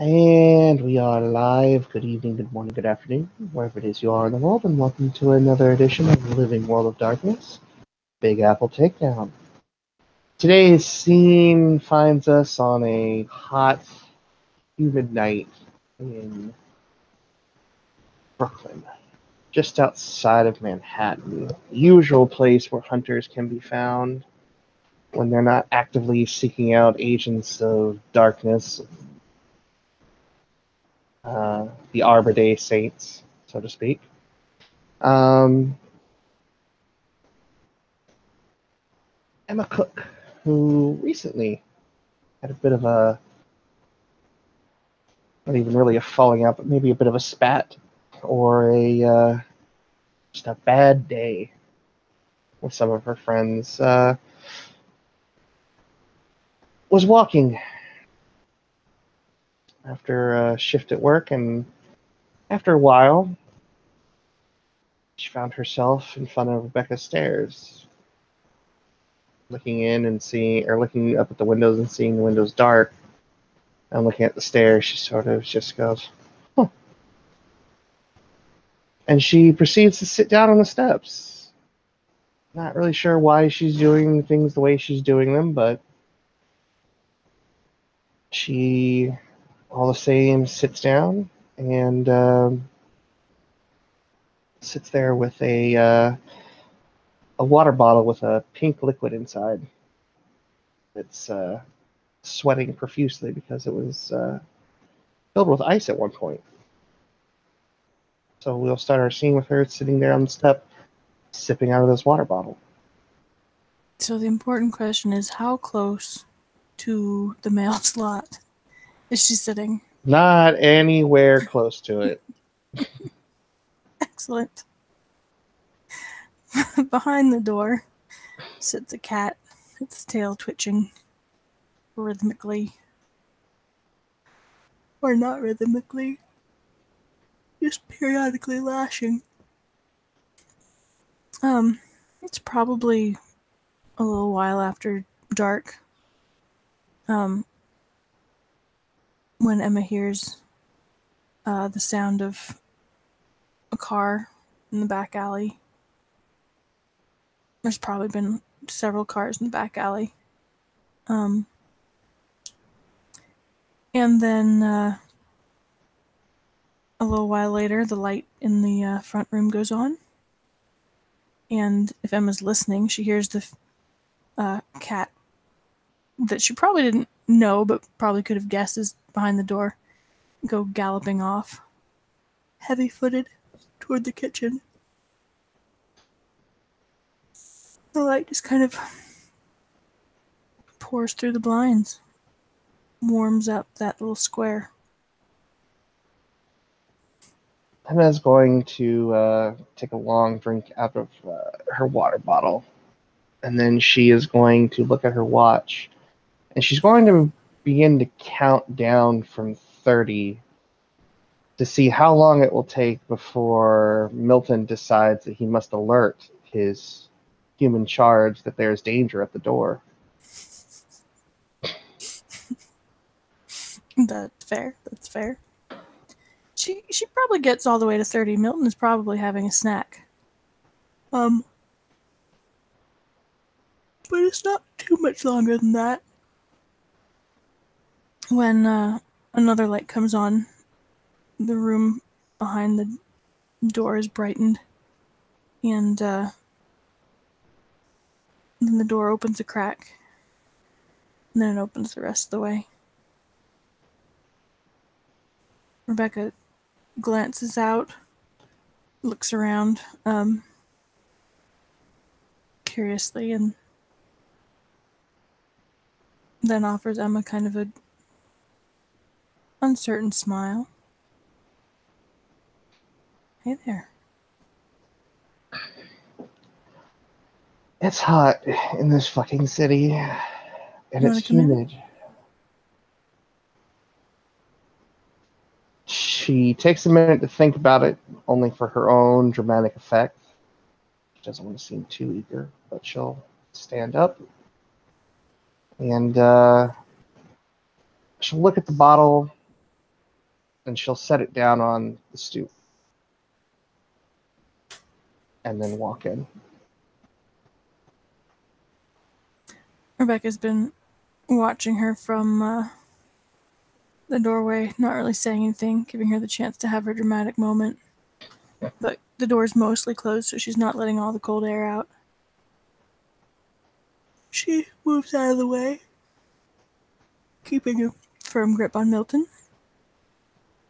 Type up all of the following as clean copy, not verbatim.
And we are live. Good evening, good morning, good afternoon, wherever it is you are in the world, and welcome to another edition of the Living World of Darkness, Big Apple Takedown. Today's scene finds us on a hot, humid night in Brooklyn, just outside of Manhattan, the usual place where hunters can be found when they're not actively seeking out agents of darkness, the Arbor Day Saints, so to speak. Emma Cook, who recently had a bit of a, not even really a falling out, but maybe a bit of a spat or just a bad day with some of her friends, was walking after a shift at work, and after a while, she found herself in front of Rebecca's stairs, looking in and seeing, or looking up at the windows and seeing the windows dark, and looking at the stairs. She sort of just goes, huh. And she proceeds to sit down on the steps. Not really sure why she's doing things the way she's doing them, but she, all the same, sits down and sits there with a water bottle with a pink liquid inside. It's sweating profusely because it was filled with ice at one point. So we'll start our scene with her sitting there on the step, sipping out of this water bottle. So the important question is, how close to the mail slot is she sitting? Not anywhere close to it. Excellent. Behind the door sits a cat, its tail twitching rhythmically. Or not rhythmically, just periodically lashing. It's probably a little while after dark. When Emma hears the sound of a car in the back alley. There's probably been several cars in the back alley. And then a little while later, the light in the front room goes on. And if Emma's listening, she hears the cat that she probably didn't know, but probably could have guessed is behind the door, go galloping off, heavy-footed, toward the kitchen. The light just kind of pours through the blinds, warms up that little square. Emma's going to take a long drink out of her water bottle, and then she is going to look at her watch, and she's going to begin to count down from 30 to see how long it will take before Milton decides that he must alert his human charge that there's danger at the door. That's fair. That's fair. She probably gets all the way to 30. Milton is probably having a snack. But it's not too much longer than that. When another light comes on, the room behind the door is brightened, and then the door opens a crack, and then it opens the rest of the way. Rebecca glances out, looks around curiously, and then offers Emma kind of a uncertain smile. Hey there. It's hot in this fucking city, and it's humid. She takes a minute to think about it, only for her own dramatic effect. She doesn't want to seem too eager, but she'll stand up and she'll look at the bottle and she'll set it down on the stoop and then walk in. Rebecca's been watching her from the doorway, not really saying anything, giving her the chance to have her dramatic moment. But the door's mostly closed, so she's not letting all the cold air out. She moves out of the way, keeping a firm grip on Milton,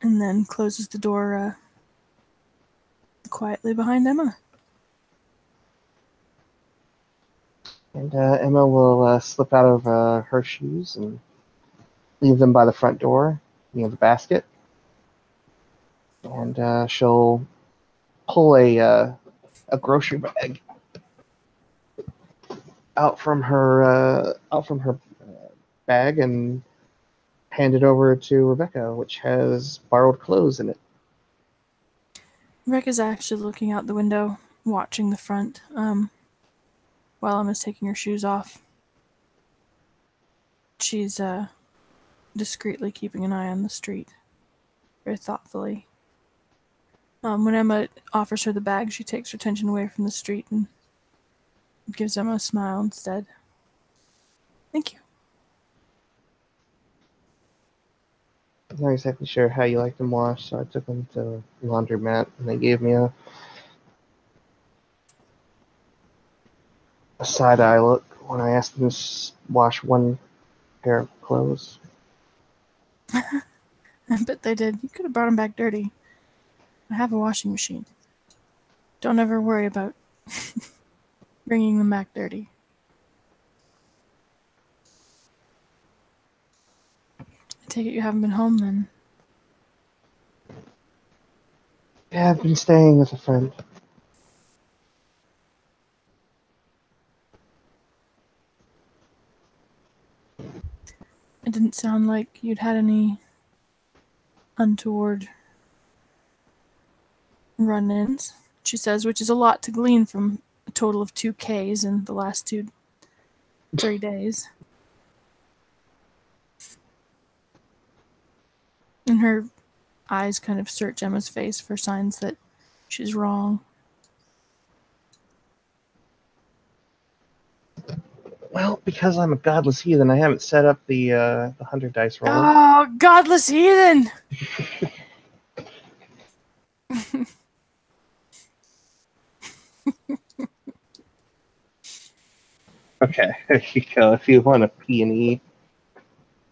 and then closes the door quietly behind Emma. And Emma will slip out of her shoes and leave them by the front door near the basket. And she'll pull a grocery bag out from her bag and hand it over to Rebecca, which has borrowed clothes in it. Rebecca's actually looking out the window, watching the front, while Emma's taking her shoes off. She's discreetly keeping an eye on the street, very thoughtfully. When Emma offers her the bag, she takes her attention away from the street and gives Emma a smile instead. Thank you. I'm not exactly sure how you like them washed, so I took them to the laundromat, and they gave me a side-eye look when I asked them to wash one pair of clothes. I bet they did. You could have brought them back dirty. I have a washing machine. Don't ever worry about bringing them back dirty. I take it you haven't been home then. Yeah, I've been staying with a friend. It didn't sound like you'd had any untoward run-ins, she says, which is a lot to glean from a total of 2 Ks in the last 3 days. And her eyes kind of search Emma's face for signs that she's wrong. Well, because I'm a godless heathen, I haven't set up the 100 dice roll. Oh, godless heathen! Okay, there you go. If you want a P&E,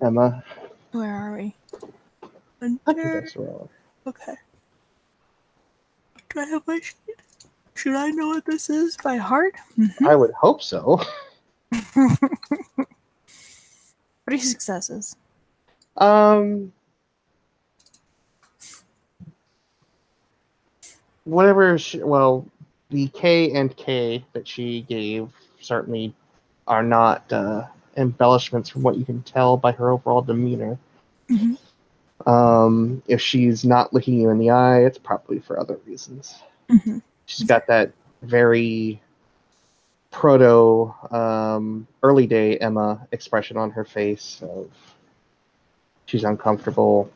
Emma. Where are we? 100 dice roll. Okay. Do I have my sheet? Should I know what this is by heart? Mm-hmm. I would hope so. 3 successes. Whatever. The K and K that she gave certainly are not embellishments from what you can tell by her overall demeanor. Mm-hmm. If she's not looking you in the eye, it's probably for other reasons. Mm-hmm. She's got that very proto early day Emma expression on her face of she's uncomfortable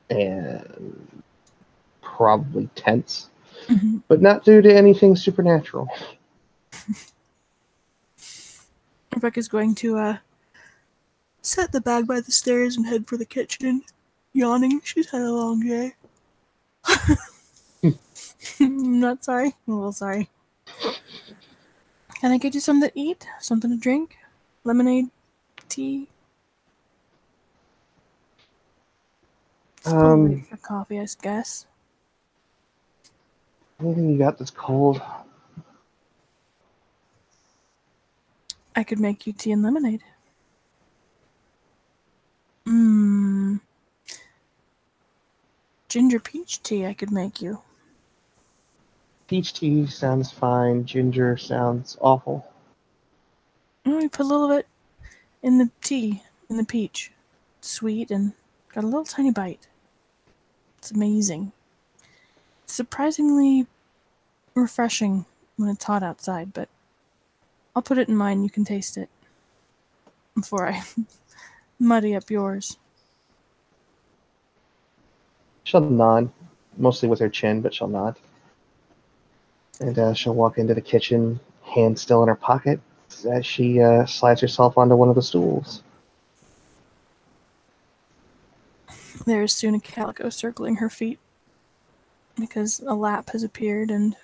and probably tense, Mm-hmm. but not due to anything supernatural. Rebecca's going to set the bag by the stairs and head for the kitchen, yawning. She's had a long day. I'm not sorry. I'm a little sorry. Can I get you something to eat? Something to drink? Lemonade? Tea? It's probably late for coffee, I guess. Anything you got that's cold? I could make you tea and lemonade. Ginger peach tea I could make you. Peach tea sounds fine. Ginger sounds awful. We put a little bit in the tea, in the peach. It's sweet and got a little tiny bite. It's amazing. It's surprisingly refreshing when it's hot outside, but I'll put it in mine. You can taste it before I muddy up yours. She'll nod, mostly with her chin, but she'll nod. And she'll walk into the kitchen, hand still in her pocket, as she slides herself onto one of the stools. There is soon a calico circling her feet, because a lap has appeared, and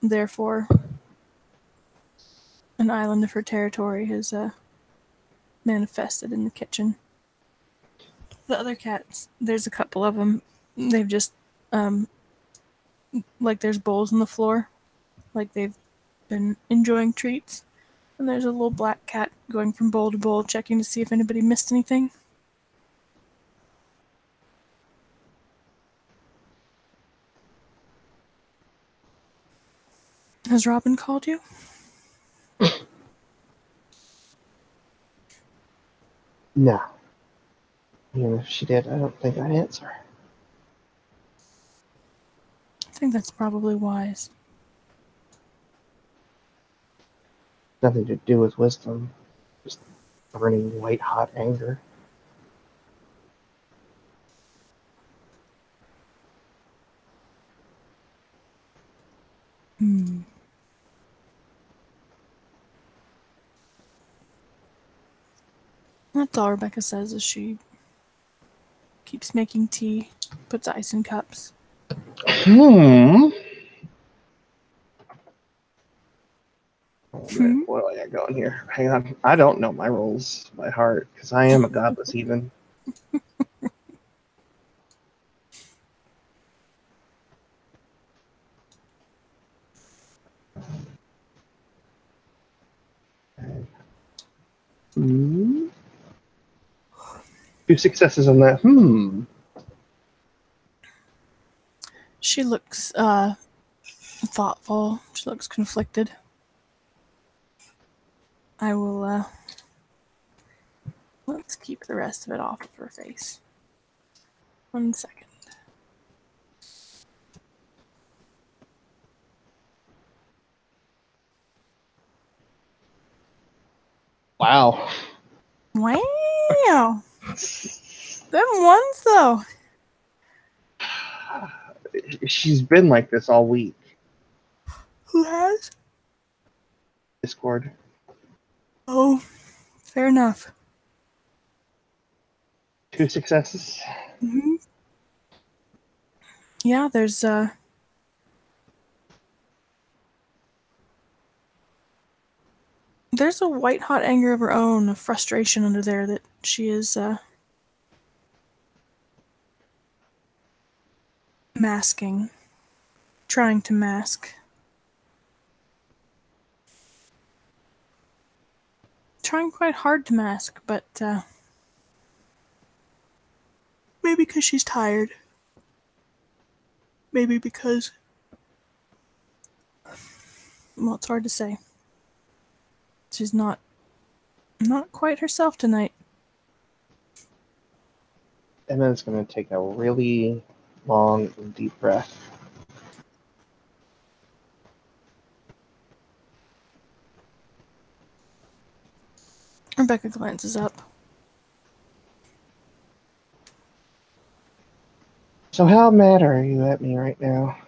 therefore an island of her territory has manifested in the kitchen. The other cats, there's a couple of them. They've just, like there's bowls on the floor, like they've been enjoying treats. And there's a little black cat going from bowl to bowl, checking to see if anybody missed anything. Has Robin called you? No. Even if she did, I don't think I'd answer. I think that's probably wise. Nothing to do with wisdom. Just burning white hot anger. That's all Rebecca says as she keeps making tea, puts ice in cups. What do I got going here? Hang on. I don't know my rules by heart because I am a godless heathen. Hmm. 2 successes on that. She looks thoughtful. She looks conflicted. I will let's keep the rest of it off of her face. 1 second. Wow. Wow. Them ones though. She's been like this all week. Who has? Discord. Oh, fair enough. 2 successes. Mm-hmm. Yeah, there's a white hot anger of her own, a frustration under there that she is masking, trying to mask. Trying quite hard to mask, but maybe because she's tired. Maybe because, well, it's hard to say. She's not quite herself tonight. Emma's going to take a really long and deep breath. Rebecca glances up. So how mad are you at me right now?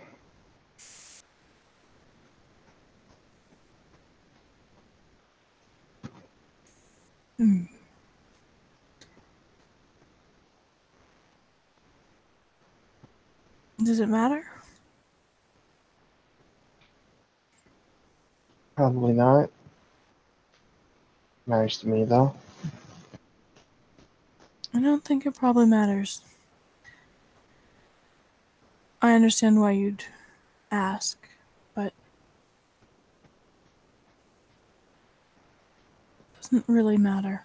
Does it matter? Probably not. Matters to me, though. I don't think it probably matters. I understand why you'd ask, but it doesn't really matter.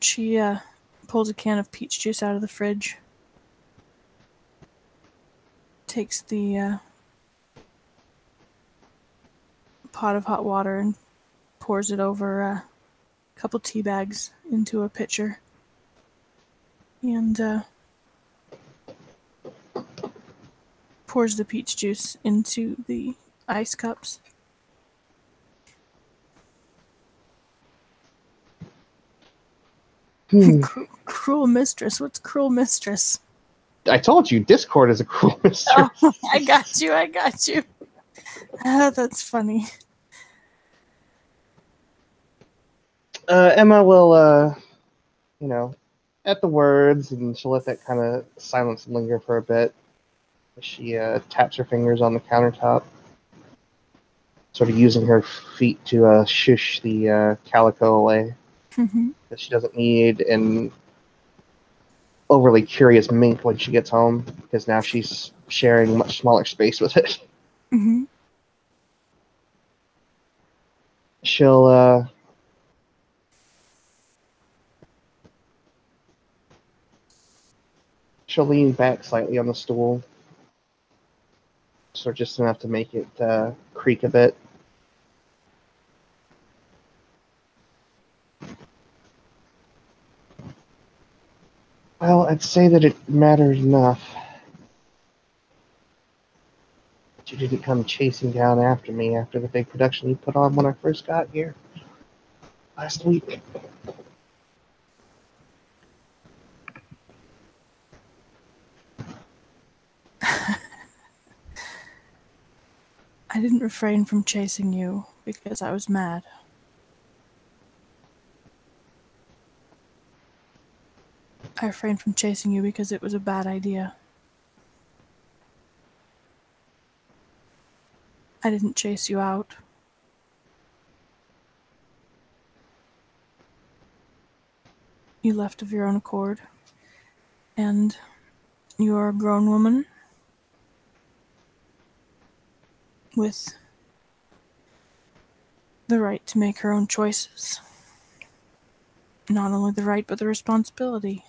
She pulls a can of peach juice out of the fridge, takes the pot of hot water and pours it over a couple tea bags into a pitcher, and pours the peach juice into the ice cups. Cruel mistress. What's cruel mistress? I told you, Discord is a cruel mistress. Oh, I got you. That's funny. Emma will, at the words, and she'll let that kind of silence linger for a bit. She taps her fingers on the countertop, sort of using her feet to shush the calico away that she doesn't need an overly curious mink when she gets home, because now she's sharing much smaller space with it. Mm-hmm. She'll lean back slightly on the stool, so just enough to make it creak a bit. Well, I'd say that it mattered enough. But you didn't come chasing down after me after the big production you put on when I first got here last week. I didn't refrain from chasing you because I was mad. I refrained from chasing you because it was a bad idea. I didn't chase you out. You left of your own accord. And you are a grown woman with the right to make her own choices. Not only the right, but the responsibility.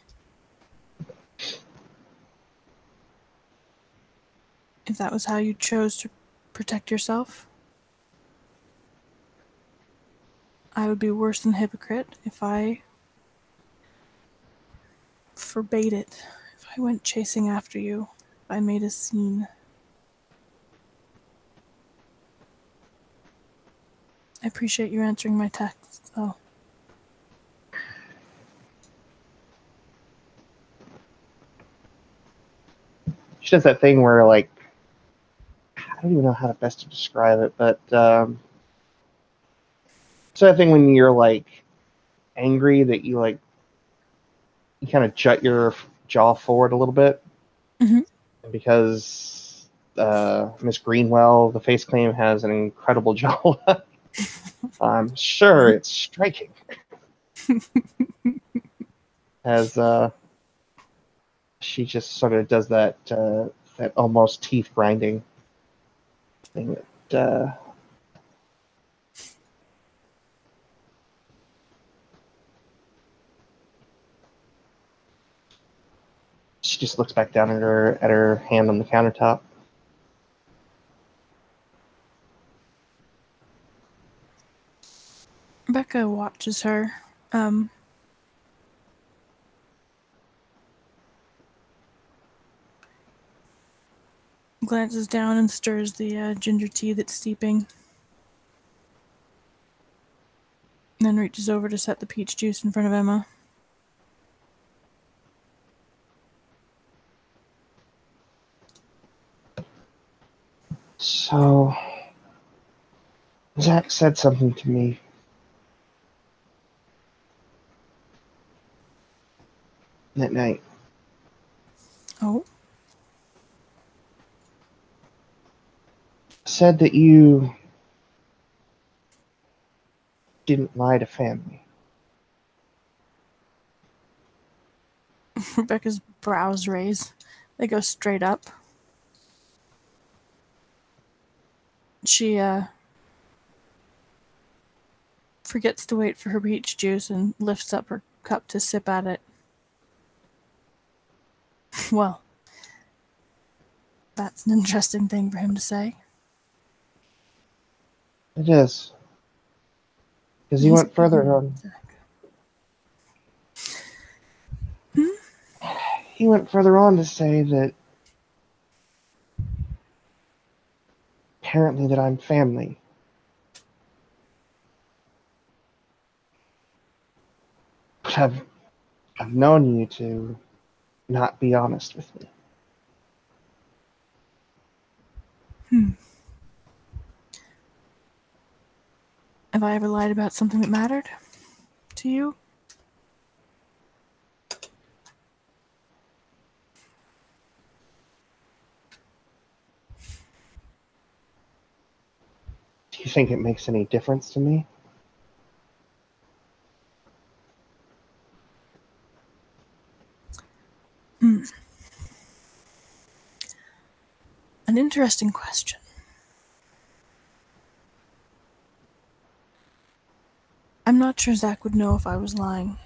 If that was how you chose to protect yourself, I would be worse than a hypocrite if I forbade it, if I went chasing after you, if I made a scene. I appreciate you answering my text, though. She does that thing where, like, I don't even know how to best to describe it, but so that thing when you're like angry that you kind of jut your jaw forward a little bit, Mm-hmm. because Miss Greenwell, the face claim, has an incredible jawline. I'm sure it's striking. As she just sort of does that almost teeth grinding thing that she just looks back down at her hand on the countertop. Becca watches her. Glances down and stirs the ginger tea that's steeping. And then reaches over to set the peach juice in front of Emma. So, Zach said something to me that night. Oh? Said that you didn't lie to family. Rebecca's brows raise. They go straight up. She, forgets to wait for her peach juice and lifts up her cup to sip at it. Well, that's an interesting thing for him to say. It is. Because he He's went further on. He went further on to say that apparently that I'm family. But I've known you to not be honest with me. Have I ever lied about something that mattered to you? Do you think it makes any difference to me? An interesting question. I'm not sure Zach would know if I was lying.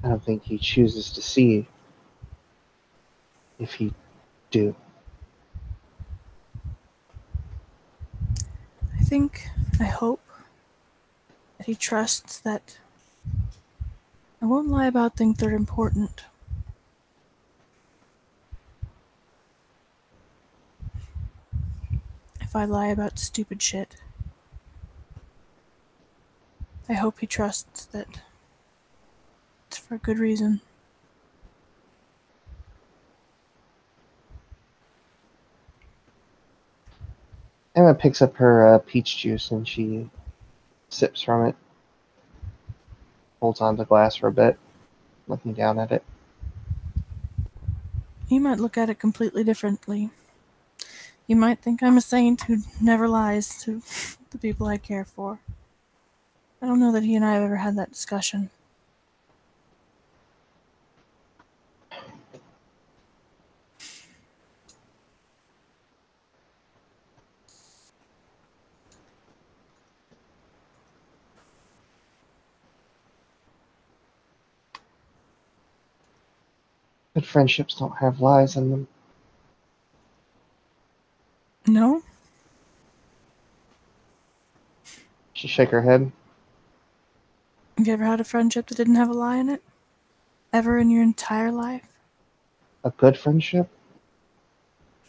I don't think he chooses to see if you do. I hope that he trusts that I won't lie about things that are important. If I lie about stupid shit, I hope he trusts that it's for a good reason. Emma picks up her peach juice and she sips from it, holds on to the glass for a bit, looking down at it. You might look at it completely differently. You might think I'm a saint who never lies to the people I care for. I don't know that he and I have ever had that discussion. Good friendships don't have lies in them. No? She shook her head. Have you ever had a friendship that didn't have a lie in it? Ever in your entire life? A good friendship?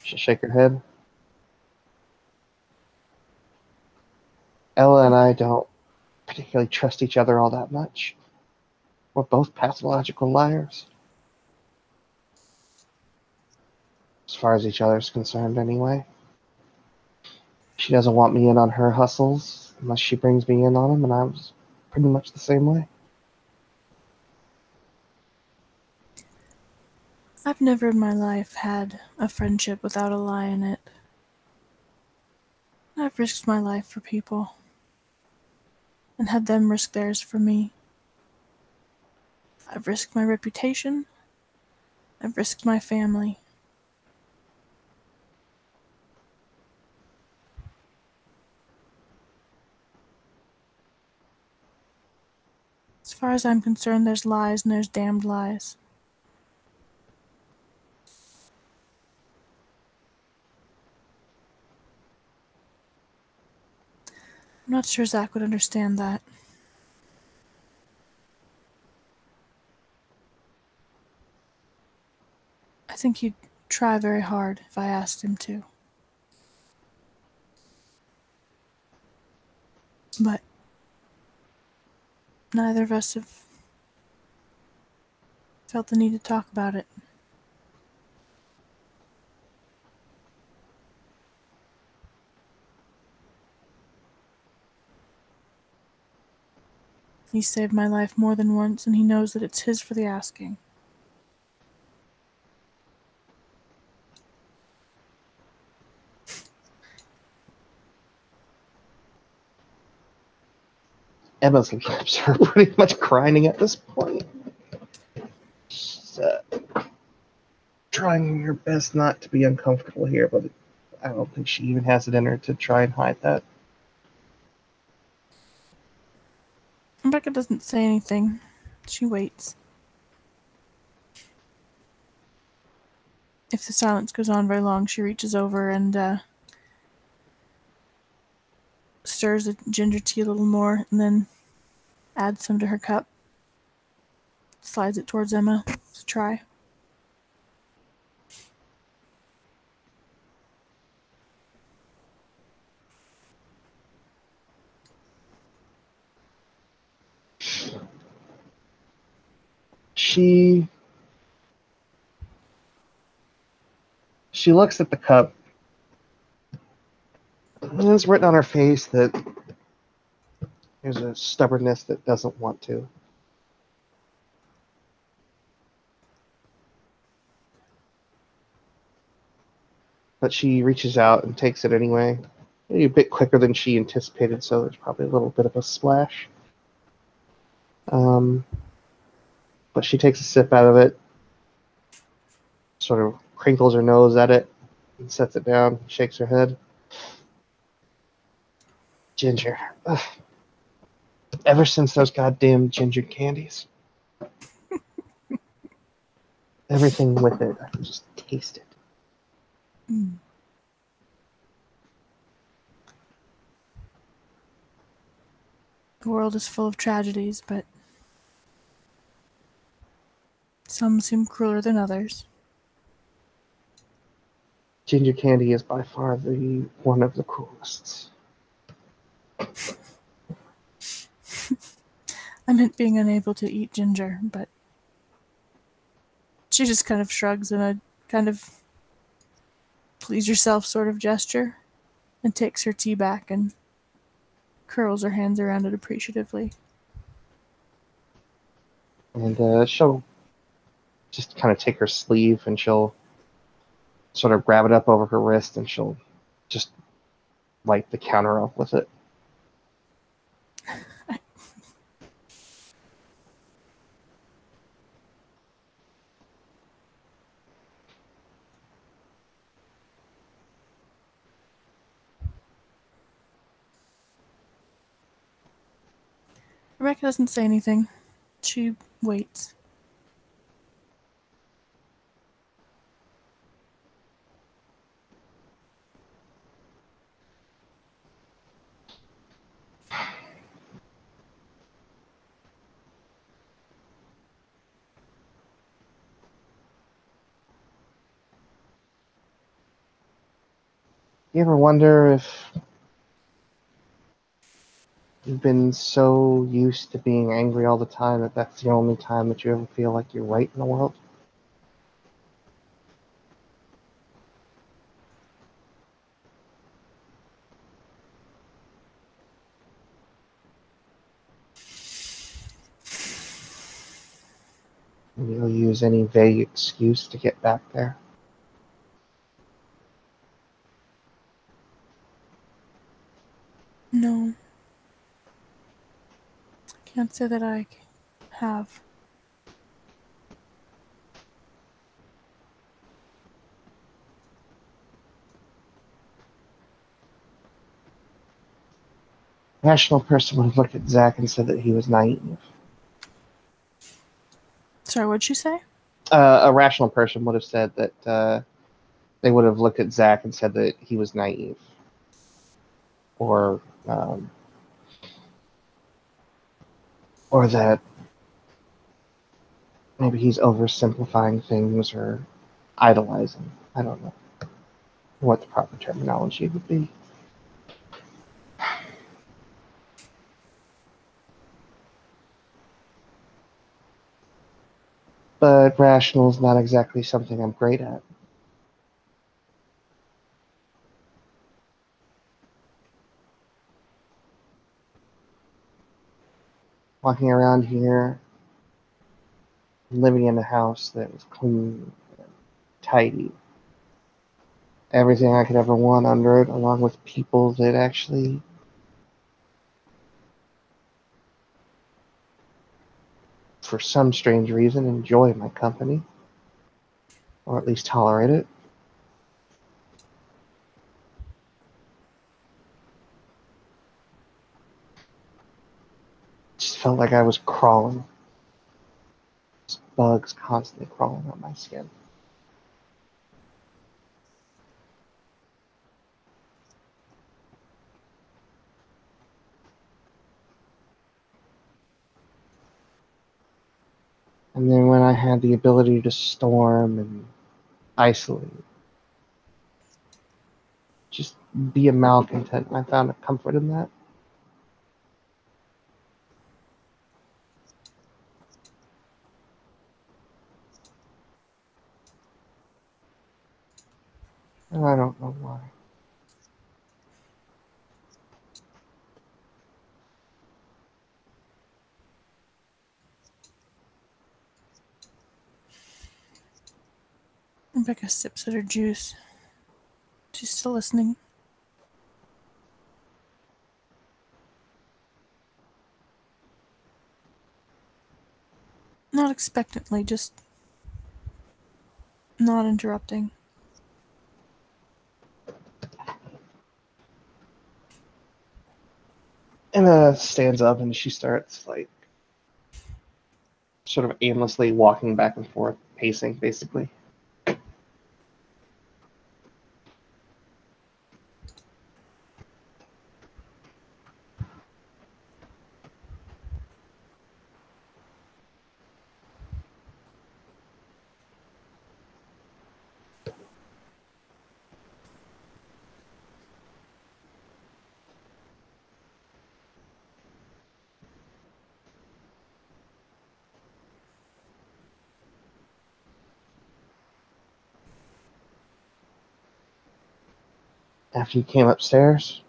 She shook her head. Ella and I don't particularly trust each other all that much. We're both pathological liars. As far as each other's concerned, anyway. She doesn't want me in on her hustles unless she brings me in on them, and I was pretty much the same way. I've never in my life had a friendship without a lie in it. I've risked my life for people and had them risk theirs for me. I've risked my reputation. I've risked my family. As far as I'm concerned, there's lies and there's damned lies. I'm not sure Zach would understand that. I think he'd try very hard if I asked him to. But neither of us have felt the need to talk about it. He saved my life more than once, and he knows that it's his for the asking. Emma's lips are pretty much grinding at this point. She's trying her best not to be uncomfortable here, but I don't think she even has it in her to try and hide that. Rebecca doesn't say anything. She waits. If the silence goes on very long, she reaches over and stirs the ginger tea a little more and then adds some to her cup. Slides it towards Emma to try. she looks at the cup, and it's written on her face that there's a stubbornness that doesn't want to. But she reaches out and takes it anyway. Maybe a bit quicker than she anticipated, so there's probably a little bit of a splash. But she takes a sip out of it, sort of crinkles her nose at it, and sets it down, shakes her head. Ginger. Ugh. Ever since those goddamn ginger candies. Everything with it, I can just taste it. Mm. The world is full of tragedies, but some seem crueler than others. Ginger candy is by far the one of the cruelest. I meant being unable to eat ginger, but she just kind of shrugs in a kind of please yourself sort of gesture and takes her tea back and curls her hands around it appreciatively. And she'll just kind of take her sleeve and she'll sort of grab it up over her wrist and she'll just wipe the counter off with it. Rebecca doesn't say anything. She waits. You ever wonder if you've been so used to being angry all the time that that's the only time that you ever feel like you're right in the world? And you'll use any vague excuse to get back there. No. Can't say that I have. A rational person would have looked at Zach and said that he was naive. Sorry, what'd she say? A rational person would have said that they would have looked at Zach and said that he was naive. Or that maybe he's oversimplifying things or idolizing. I don't know what the proper terminology would be. But rational is not exactly something I'm great at. Walking around here, living in a house that was clean, and tidy, everything I could ever want under it, along with people that actually for some strange reason enjoy my company, or at least tolerate it. Just felt like I was crawling. Just bugs constantly crawling on my skin. And then when I had the ability to storm and isolate, just be a malcontent, and I found a comfort in that. I don't know why. Rebecca sips at her juice. She's still listening. Not expectantly, just not interrupting. Emma stands up and she starts, like, sort of aimlessly walking back and forth, pacing, basically. After you came upstairs,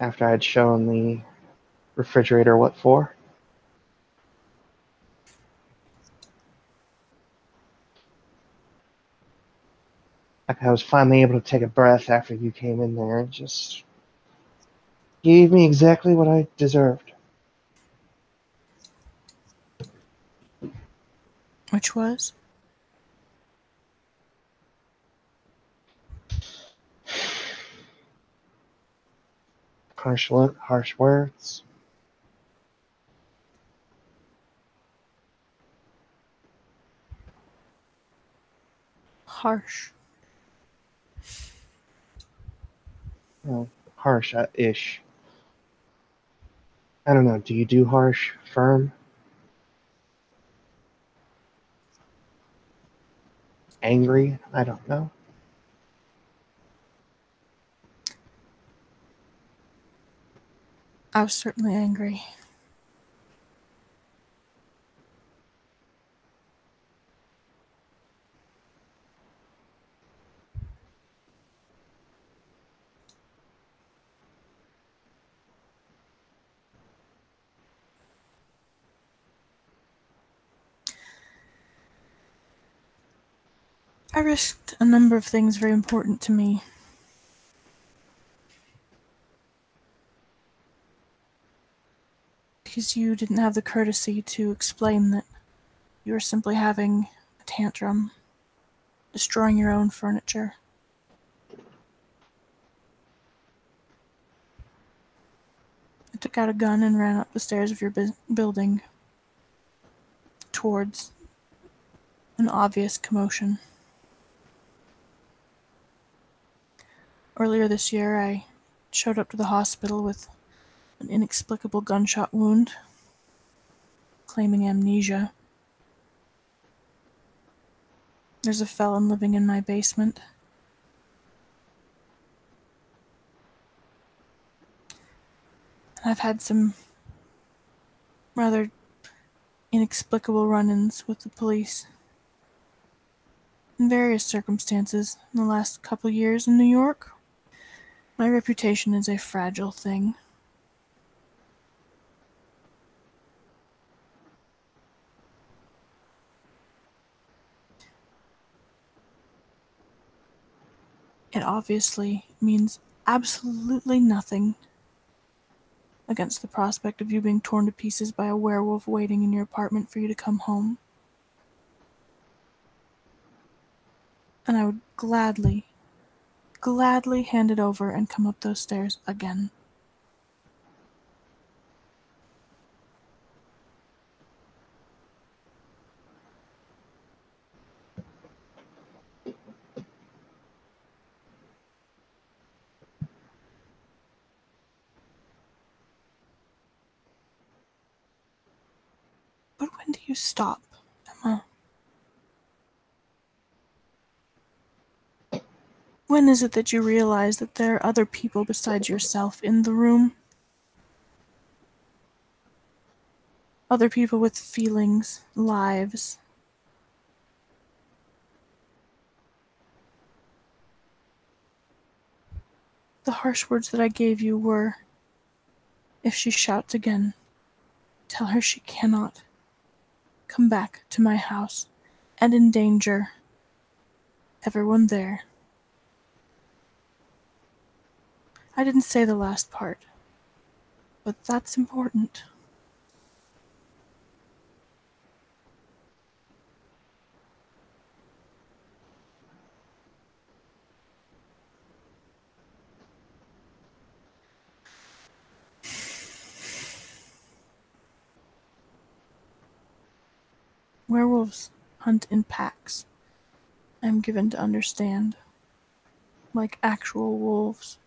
after I'd shown the refrigerator what for, like I was finally able to take a breath after you came in there and just gave me exactly what I deserved. Which was? Harsh look, harsh words. Harsh. Well, harsh-ish. I don't know. Do you do harsh, firm, angry? I don't know. I was certainly angry. I risked a number of things very important to me. Because you didn't have the courtesy to explain that you were simply having a tantrum, destroying your own furniture. I took out a gun and ran up the stairs of your building towards an obvious commotion. Earlier this year, I showed up to the hospital with an inexplicable gunshot wound, claiming amnesia. There's a felon living in my basement. And I've had some rather inexplicable run-ins with the police in various circumstances in the last couple years in New York. My reputation is a fragile thing. It obviously means absolutely nothing against the prospect of you being torn to pieces by a werewolf waiting in your apartment for you to come home. And I would gladly hand it over and come up those stairs again. But when do you stop, Emma? When is it that you realize that there are other people besides yourself in the room? Other people with feelings, lives, the harsh words that I gave you were, if she shouts again, tell her she cannot come back to my house and endanger everyone there. I didn't say the last part, but that's important. Werewolves hunt in packs, I'm given to understand, like actual wolves.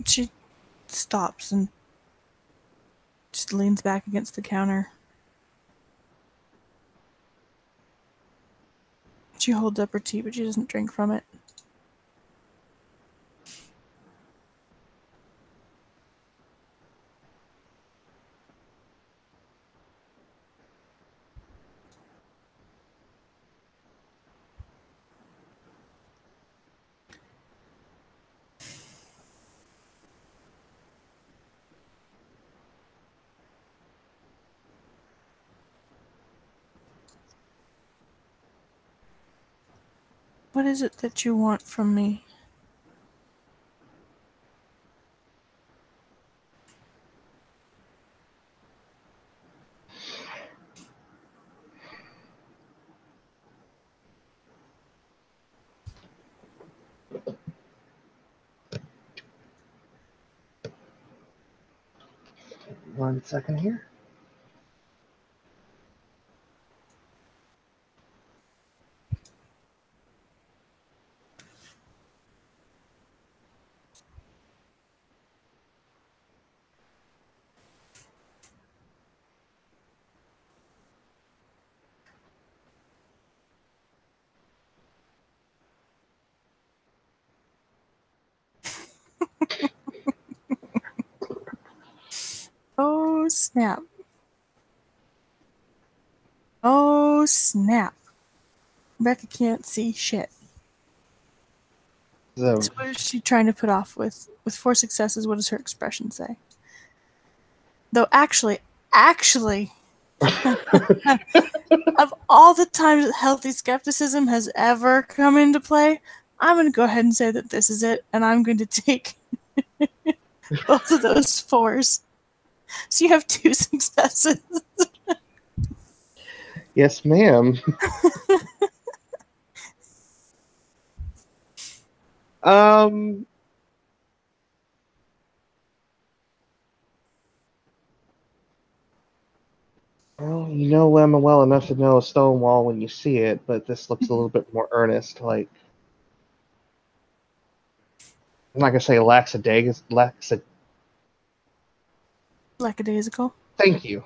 She stops and just leans back against the counter. She holds up her tea, but she doesn't drink from it. What is it that you want from me? One second here. Oh, snap. Oh, snap. Rebecca can't see shit. So, So what is she trying to put off with? With 4 successes, what does her expression say? Though actually, of all the times that healthy skepticism has ever come into play, I'm going to go ahead and say that this is it, and I'm going to take both of those 4s. So you have 2 successes. yes, ma'am. um, well, you know Lemma well enough to know a stone wall when you see it, but this looks a little bit more earnest. Like, I'm not gonna say Lackadaisical. Thank you.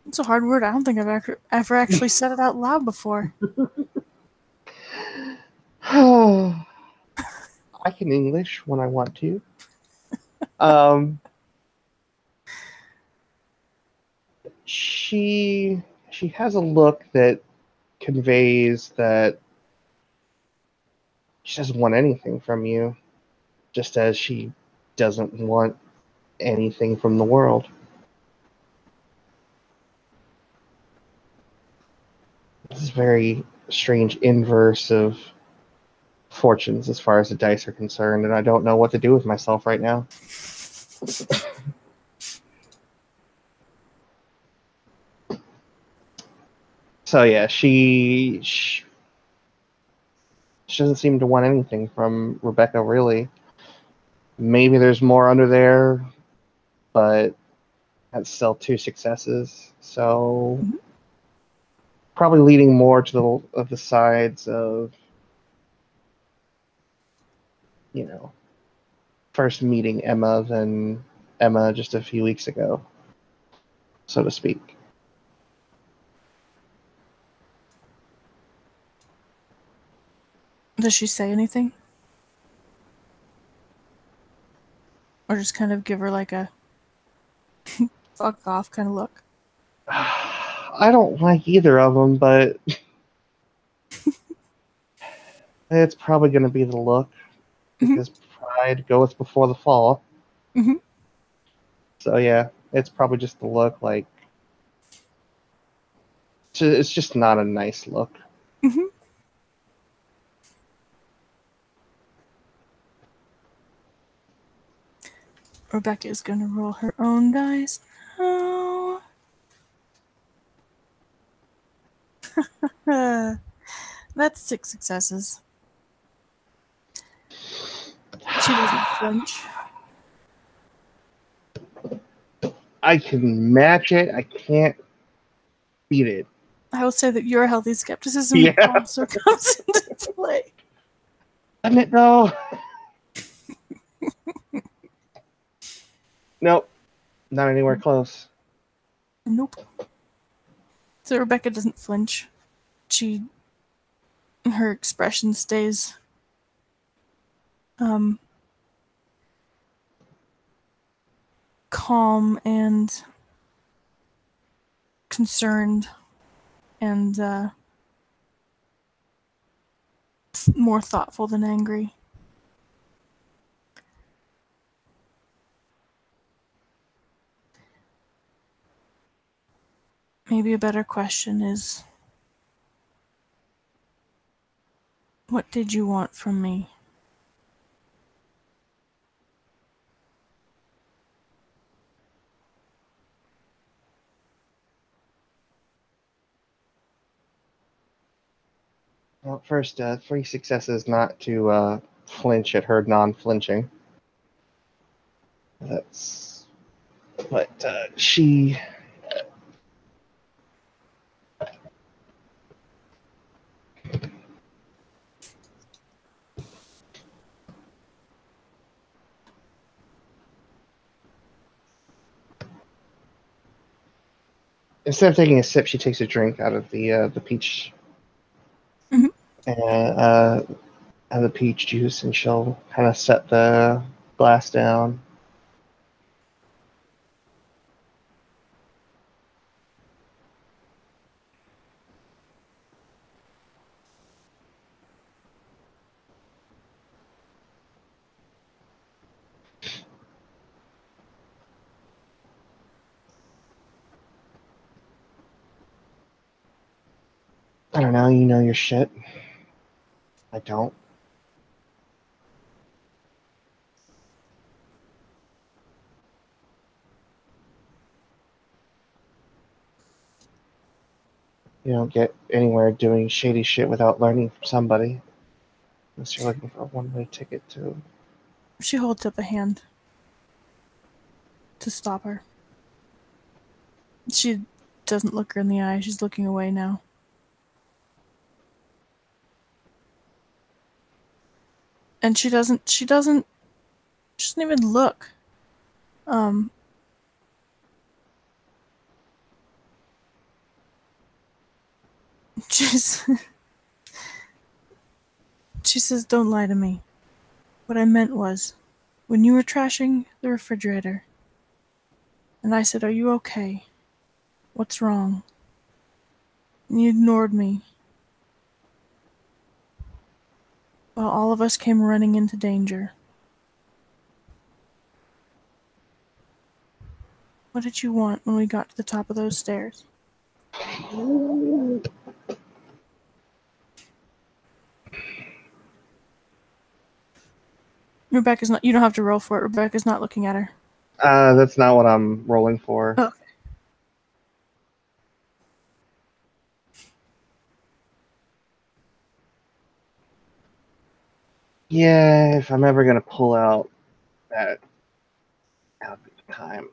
It's a hard word. I don't think I've ever actually said it out loud before. I can English when I want to. Um, she has a look that conveys that she doesn't want anything from you, just as she doesn't want anything from the world. This is very strange inverse of fortunes as far as the dice are concerned, and I don't know what to do with myself right now. So yeah, she doesn't seem to want anything from Rebecca, really. Maybe there's more under there, but that's still 2 successes. So probably leading more to the sides of first meeting Emma than Emma just a few weeks ago, so to speak. Does she say anything? Or just kind of give her like a fuck off kind of look? I don't like either of them, but it's probably going to be the look Mm-hmm. because pride goeth before the fall. Mm-hmm. So yeah, it's probably just the look. Like, it's just not a nice look. Mm-hmm. Rebecca is going to roll her own dice now. That's 6 successes. She doesn't flinch. I can match it. I can't beat it. I will say that your healthy skepticism Yeah, also comes into play. doesn't it though? Nope, not anywhere close. Nope. So Rebecca doesn't flinch. Her expression stays calm and concerned and more thoughtful than angry. Maybe a better question is, what did you want from me? Well, first, 3 successes not to flinch at her non-flinching. That's but she. Instead of taking a sip, she takes a drink out of the peach Mhm. out of the peach juice, and she'll kind of set the glass down. I don't know. You know your shit. I don't. You don't get anywhere doing shady shit without learning from somebody. Unless you're looking for a one-way ticket to. She holds up a hand to stop her. She doesn't look her in the eye. She's looking away now. And she doesn't even look. She's She says, "Don't lie to me. What I meant was, when you were trashing the refrigerator, and I said, 'Are you okay? What's wrong?' And you ignored me, while all of us came running into danger. What did you want when we got to the top of those stairs?" Rebecca's not. You don't have to roll for it. Rebecca's not looking at her. That's not what I'm rolling for. Oh. Yeah, if I'm ever gonna pull out that would be the time.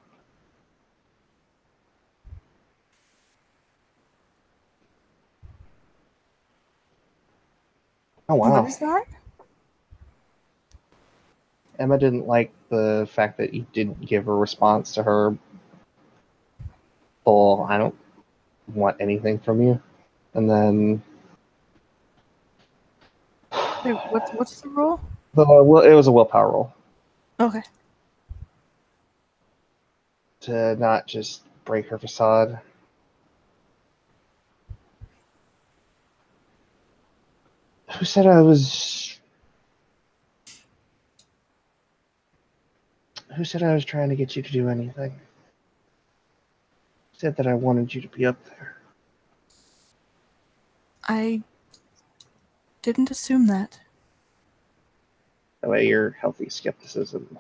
Oh What wow. is that? Emma didn't like the fact that you didn't give a response to her full, I don't want anything from you. And then Wait, what's the rule? well, it was a willpower roll Okay. to not just break her facade. Who said I was? Who said I was trying to get you to do anything? Who said that I wanted you to be up there? I didn't assume that. That way, your healthy skepticism,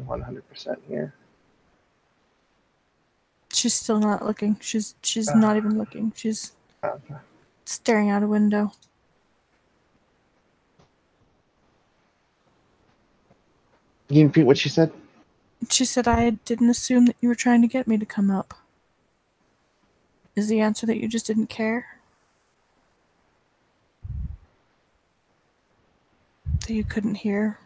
100% here. She's still not looking. She's not even looking. She's Okay. staring out a window. Can you repeat what she said? She said I didn't assume that you were trying to get me to come up. Is the answer that you just didn't care? That you couldn't hear?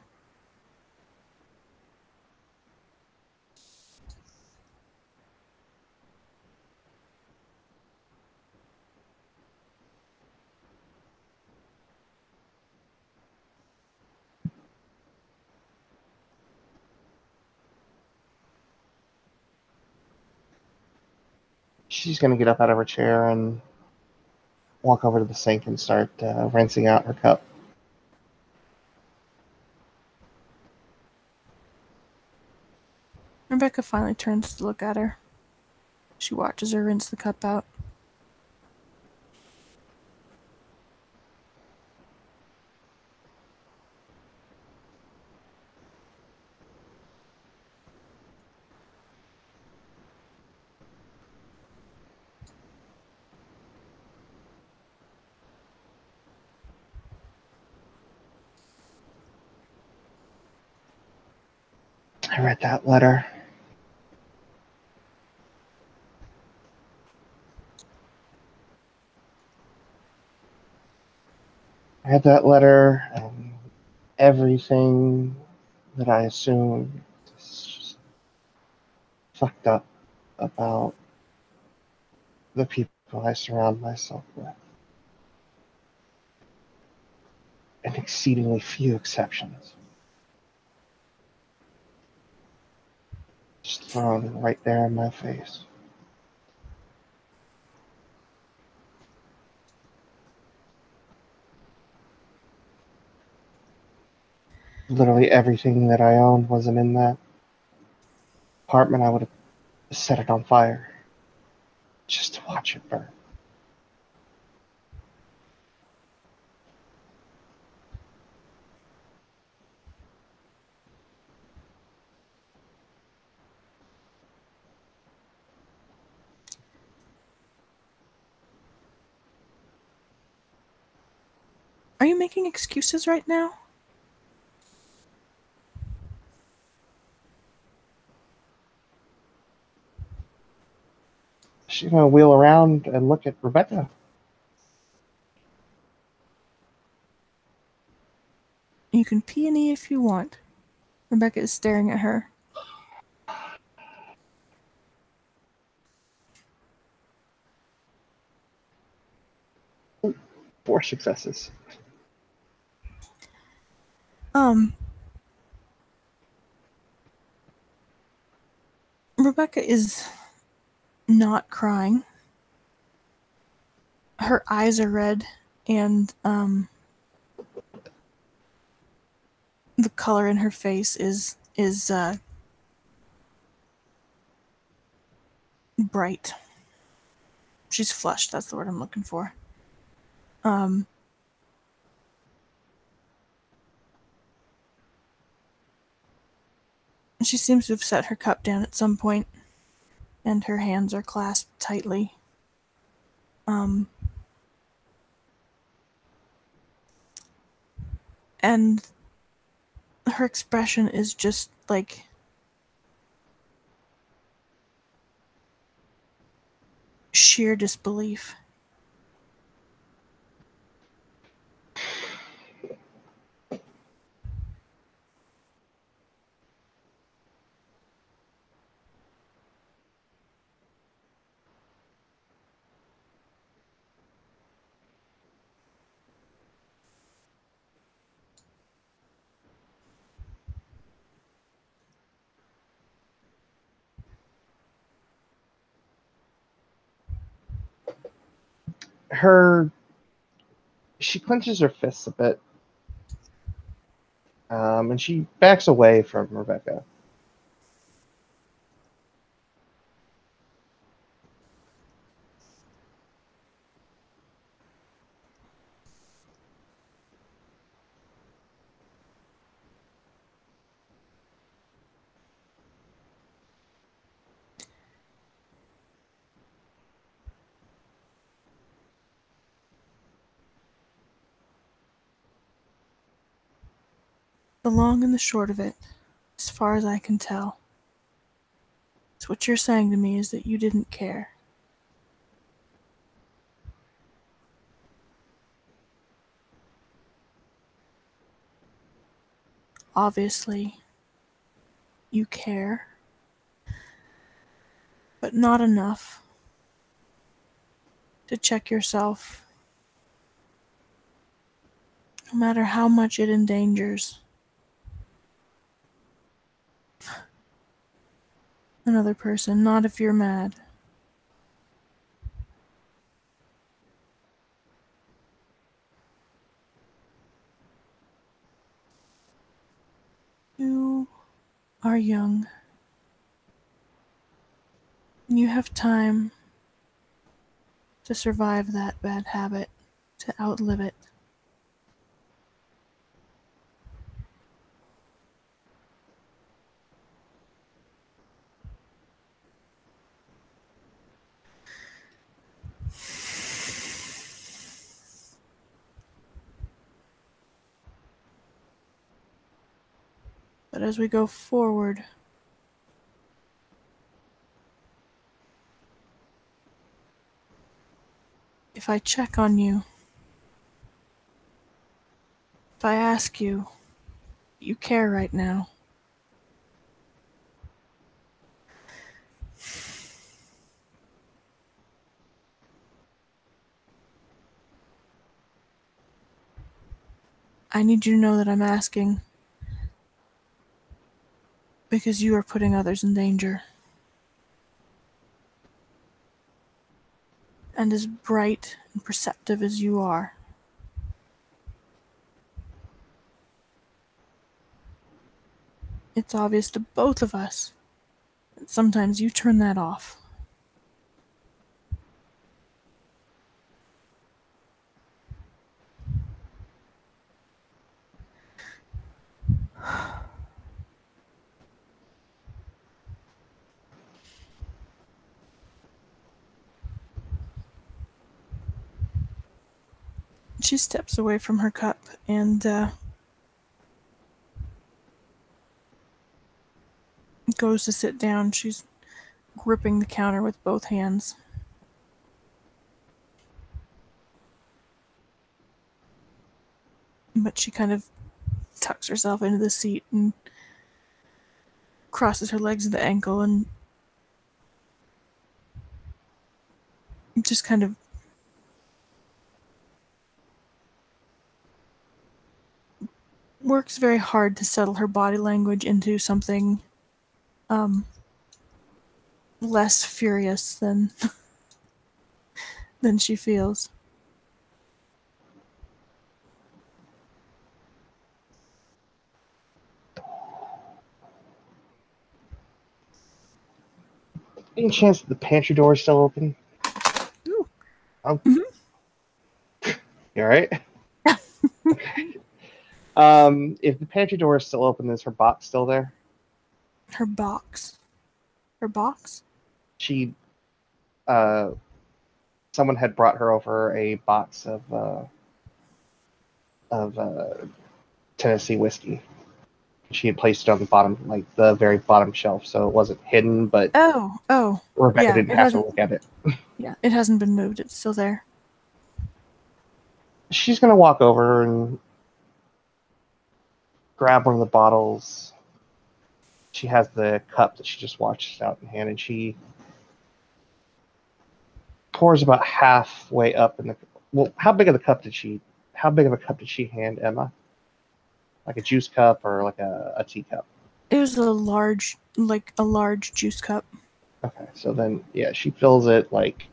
She's going to get up out of her chair and walk over to the sink and start rinsing out her cup. Rebecca finally turns to look at her. She watches her rinse the cup out. I read that letter. I read that letter, and everything that I assumed is just fucked up about the people I surround myself with. And exceedingly few exceptions. Just thrown right there in my face. Literally everything that I owned wasn't in that apartment. I would have set it on fire just to watch it burn. Are you making excuses right now? She's gonna wheel around and look at Rebecca. You can peony if you want. Rebecca is staring at her. 4 successes. Rebecca is not crying. Her eyes are red, and the color in her face is bright. She's flushed. That's the word I'm looking for. She seems to have set her cup down at some point, and her hands are clasped tightly. And her expression is just like sheer disbelief. She clenches her fists a bit, and she backs away from Rebecca. The long and the short of it, as far as I can tell, is what you're saying to me is that you didn't care. Obviously, you care, but not enough to check yourself, no matter how much it endangers another person, not if you're mad. You are young. You have time to survive that bad habit, to outlive it. But as we go forward, if I check on you, if I ask you, you care right now. I need you to know that I'm asking because you are putting others in danger. And as bright and perceptive as you are, it's obvious to both of us that sometimes you turn that off. She steps away from her cup and goes to sit down. She's gripping the counter with both hands. But she kind of tucks herself into the seat and crosses her legs at the ankle and just kind of works very hard to settle her body language into something less furious than than she feels. Any chance that the pantry door is still open? Ooh. Oh, Mm-hmm. you all right? Okay. If the pantry door is still open, is her box still there? Her box. Her box? She, uh, someone had brought her over a box of Tennessee whiskey. She had placed it on the bottom, like the very bottom shelf, so it wasn't hidden, but Oh. Rebecca Yeah, didn't have to look at it. it hasn't been moved. It's still there. She's gonna walk over and grab one of the bottles. She has the cup that she just washed out in hand, and she pours about halfway up in the. Well, how big of a cup did she hand Emma? Like a juice cup or like a teacup? It was a large juice cup. Okay, so then yeah, she fills it like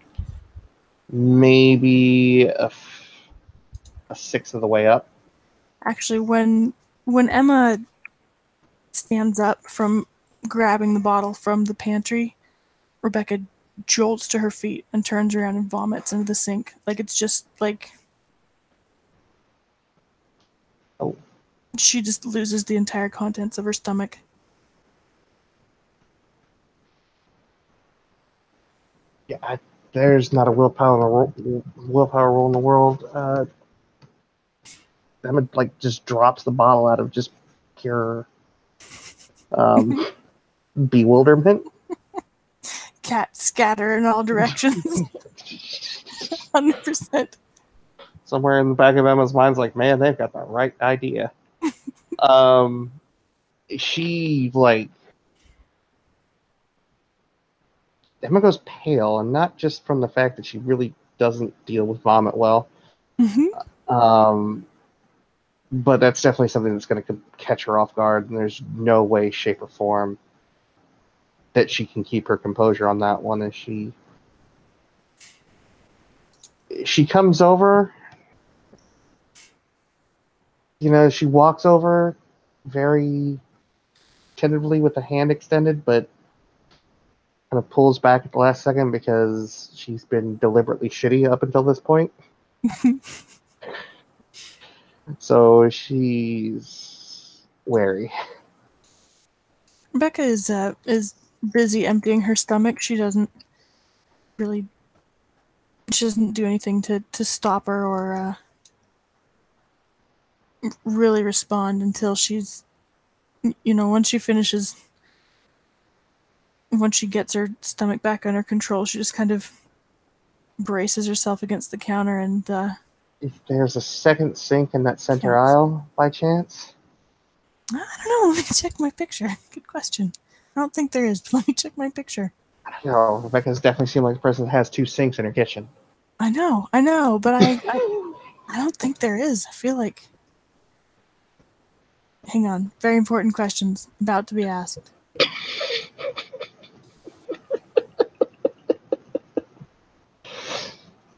maybe a sixth of the way up. Actually, when Emma stands up from grabbing the bottle from the pantry, Rebecca jolts to her feet and turns around and vomits into the sink. Like it's just like Oh, she just loses the entire contents of her stomach. yeah, there's not a willpower rule in the world. Emma like just drops the bottle out of just pure um, bewilderment. Cats scatter in all directions. 100%. Somewhere in the back of Emma's mind's like, man, they've got the right idea. Um, she like Emma goes pale, and not just from the fact that she really doesn't deal with vomit well, Mm-hmm. um, but that's definitely something that's going to catch her off guard. And there's no way, shape, or form that she can keep her composure on that one. As she comes over, she walks over very tentatively with a hand extended, but kind of pulls back at the last second because she's been deliberately shitty up until this point. So she's wary. Rebecca is busy emptying her stomach. Really she doesn't do anything to stop her or really respond until she's once she gets her stomach back under control, she just kind of braces herself against the counter and If there's a second sink in that center counts. aisle by chance, I don't know. Let me check my picture. Good question. I don't think there is, but let me check my picture. Rebecca's definitely seemed like a person that has two sinks in her kitchen. I know, but I don't think there is. I feel like. Hang on. Very important questions about to be asked.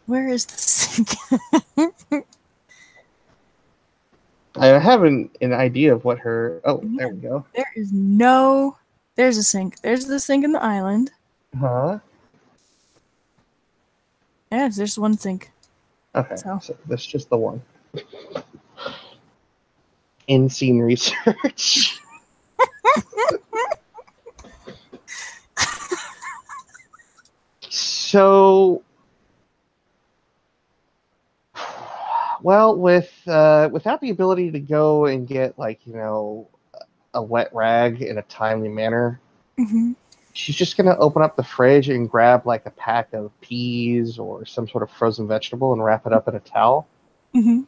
Where is the sink? I have an idea of what her. Oh, there we go. There is no. There's a sink. There's the sink in the island. Huh? Yeah, there's one sink. Okay, So so that's just the one. In scene research. So, well, without the ability to go and get a wet rag in a timely manner, hmm she's just gonna open up the fridge and grab like a pack of peas or some sort of frozen vegetable and wrap it up in a towel, hmm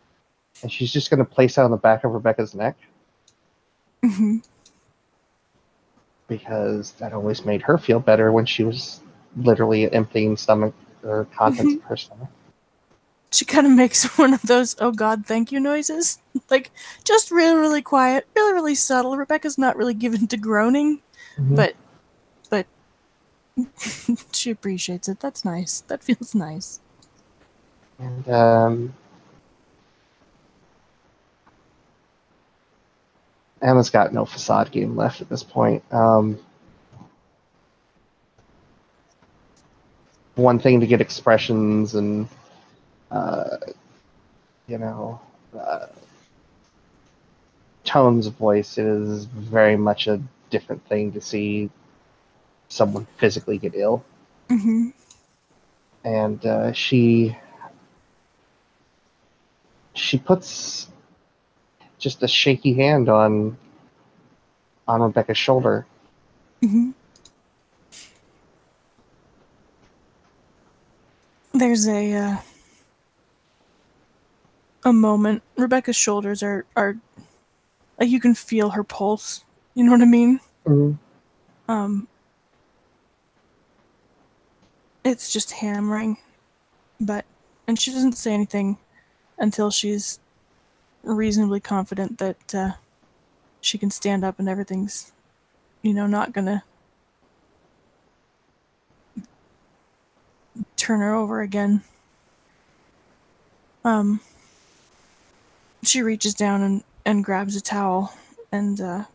and she's just gonna place it on the back of Rebecca's neck hmm because that always made her feel better when she was literally emptying stomach or contents hmm of her stomach. She kind of makes one of those "oh God, thank you" noises, like just really, really quiet, really, really subtle. Rebecca's not really given to groaning, Mm-hmm. but she appreciates it. That's nice. That feels nice. And Emma's got no facade game left at this point. One thing to get expressions and uh, you know uh, tones of voice. It is very much a different thing to see someone physically get ill. hmm And she puts just a shaky hand on Rebecca's shoulder. hmm There's a moment. Rebecca's shoulders are like you can feel her pulse. You know what I mean? Mm-hmm. Um, it's just hammering, but and she doesn't say anything until she's reasonably confident that she can stand up and everything's not gonna turn her over again. Um, she reaches down and grabs a towel and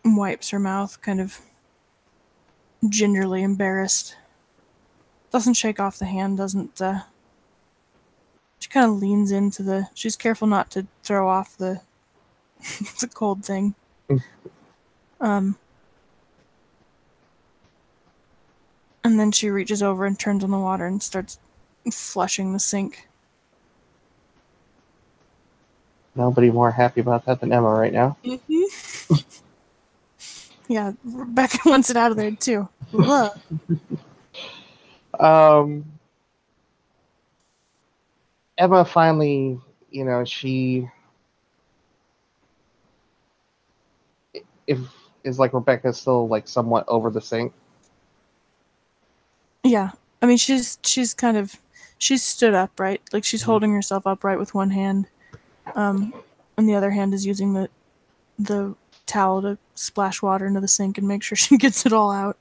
wipes her mouth, kind of gingerly embarrassed. Doesn't shake off the hand, doesn't. She kind of leans into the. She's careful not to throw off the the cold thing. Um, and then she reaches over and turns on the water and starts flushing the sink. Nobody more happy about that than Emma right now. Mm-hmm. Yeah, Rebecca wants it out of there too. Ugh. Um, Emma finally, she if is like Rebecca's still like somewhat over the sink. Yeah, I mean she's kind of she's stood upright, like she's holding herself upright with one hand, um, and the other hand is using the towel to splash water into the sink and make sure she gets it all out.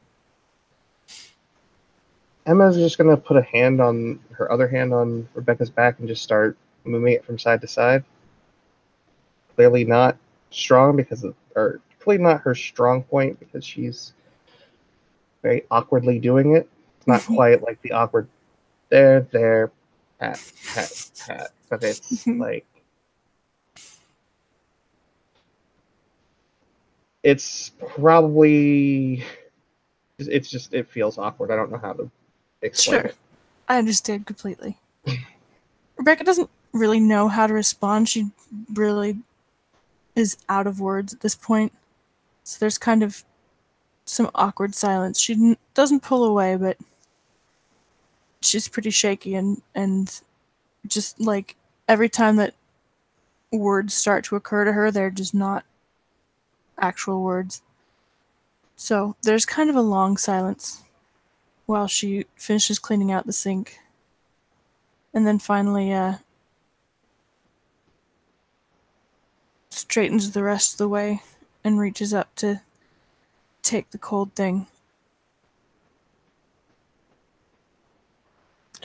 Emma's just gonna put her other hand on Rebecca's back and just start moving it from side to side. Clearly not strong or clearly not her strong point because she's very awkwardly doing it. It's not quite like the awkward there, pat, pat, pat, but it's like it's probably it feels awkward. I don't know how to explain Sure, it. I understand completely. Rebecca doesn't really know how to respond. She really is out of words at this point. So there's kind of some awkward silence. She doesn't pull away, but she's pretty shaky and just like every time that words start to occur to her, they're just not actual words. So there's kind of a long silence while she finishes cleaning out the sink. And then finally straightens the rest of the way and reaches up to take the cold thing.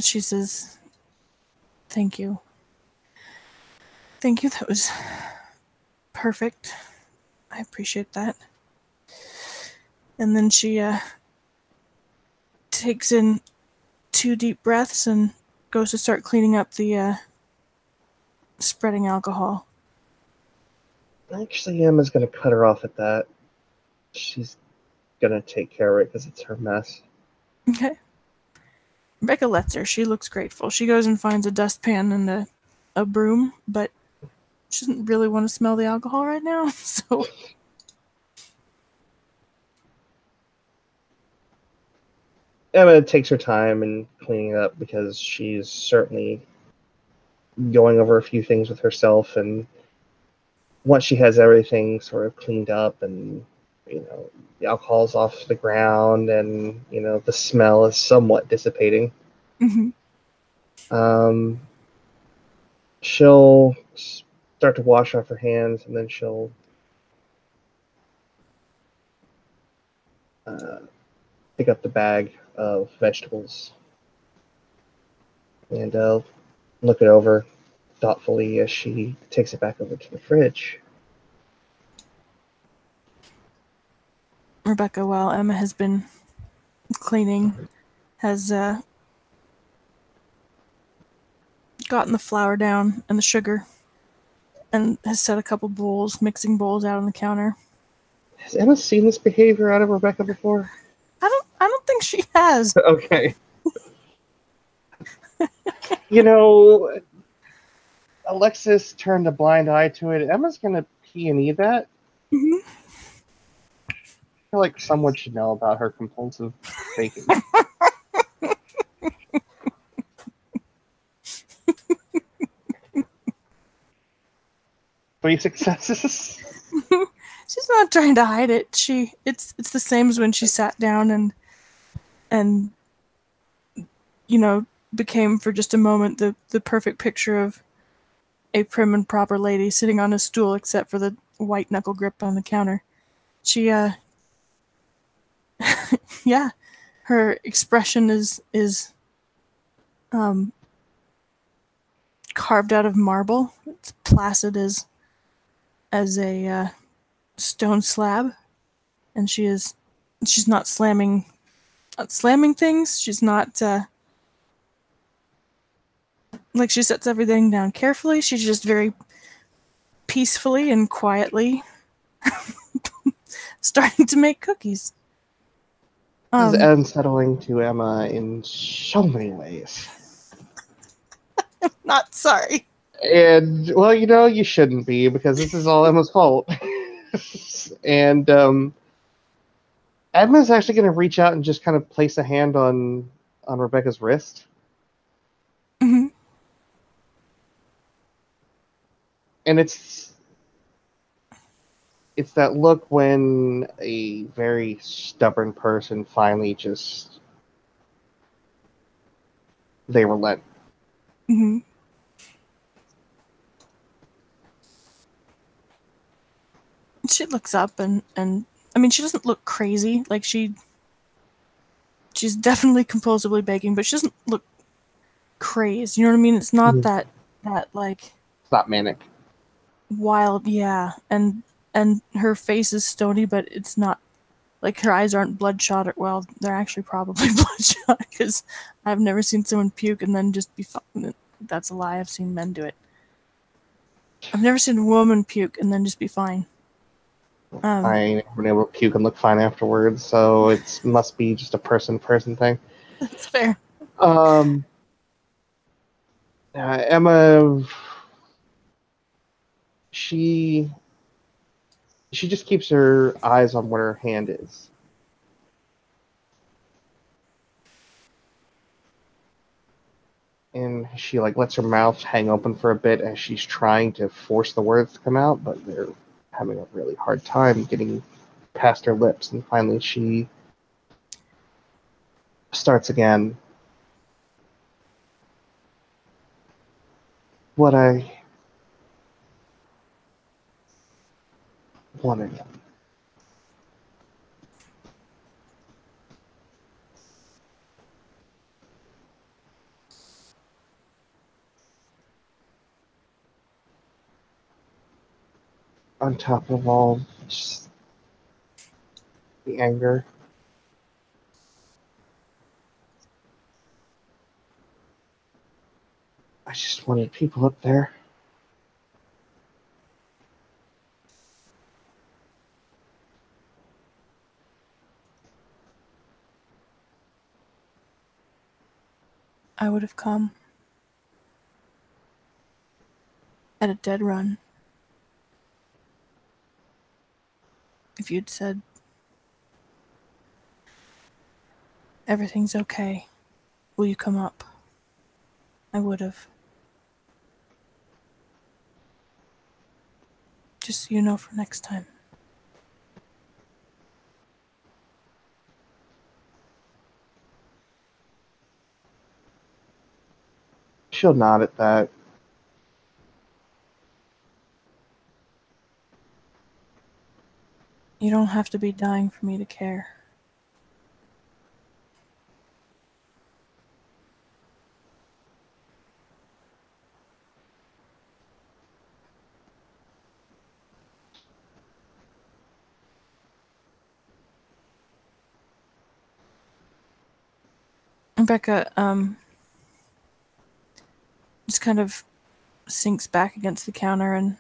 She says, "Thank you. Thank you. That was perfect. I appreciate that." And then she takes in 2 deep breaths and goes to start cleaning up the spreading alcohol. Actually, Emma's gonna cut her off at that. She's gonna take care of it because it's her mess. Okay. Rebecca lets her. She looks grateful. She goes and finds a dustpan and a broom, but she doesn't really want to smell the alcohol right now, so. Emma takes her time in cleaning it up because she's certainly going over a few things with herself, and once she has everything sort of cleaned up and the alcohol's off the ground and the smell is somewhat dissipating, Mhm. um, she'll start to wash off her hands, and then she'll uh, pick up the bag of vegetables and look it over thoughtfully as she takes it back over to the fridge. Rebecca, while Emma has been cleaning, has gotten the flour down and the sugar and has set a couple bowls, mixing bowls out on the counter. Has Emma seen this behavior out of Rebecca before? I don't think she has. Okay. You know, Alexis turned a blind eye to it. Emma's gonna pee and eat that. Mhm. I feel like someone should know about her compulsive baking. 3 successes. She's not trying to hide it. It's the same as when she sat down and you know became for just a moment the perfect picture of a prim and proper lady sitting on a stool, except for the white knuckle grip on the counter. She yeah, her expression is carved out of marble. It's placid as a stone slab, and she's not slamming things. She's not like, she sets everything down carefully. She's just very peacefully and quietly starting to make cookies. This is unsettling to Emma in so many ways. Not sorry. And, well, you shouldn't be, because this is all Emma's fault. And Emma's actually going to reach out and just kind of place a hand on Rebecca's wrist. Mm-hmm. And it's that look when a very stubborn person finally just, they relent. Mm-hmm. She looks up and I mean, she doesn't look crazy. Like, she's definitely compulsively baking, but she doesn't look crazed. You know what I mean? It's not that like It's not manic. wild, yeah. And her face is stony, but it's not like, her eyes aren't bloodshot. Or, well, they're actually probably bloodshot, because I've never seen someone puke and then just be fine. That's a lie. I've seen men do it. I've never seen a woman puke and then just be fine. I never been able to puke and look fine afterwards, so it must be just a person thing. That's fair. Emma, she just keeps her eyes on what her hand is. And she lets her mouth hang open for a bit as she's trying to force the words to come out, but they're having a really hard time getting past her lips. And finally she starts again. What I wanted. On top of all, just the anger. I just wanted people up there. I would have come at a dead run if you'd said, everything's okay. Will you come up? I would have. Just so you know for next time. She'll nod at that. You don't have to be dying for me to care. Rebecca, just kind of sinks back against the counter and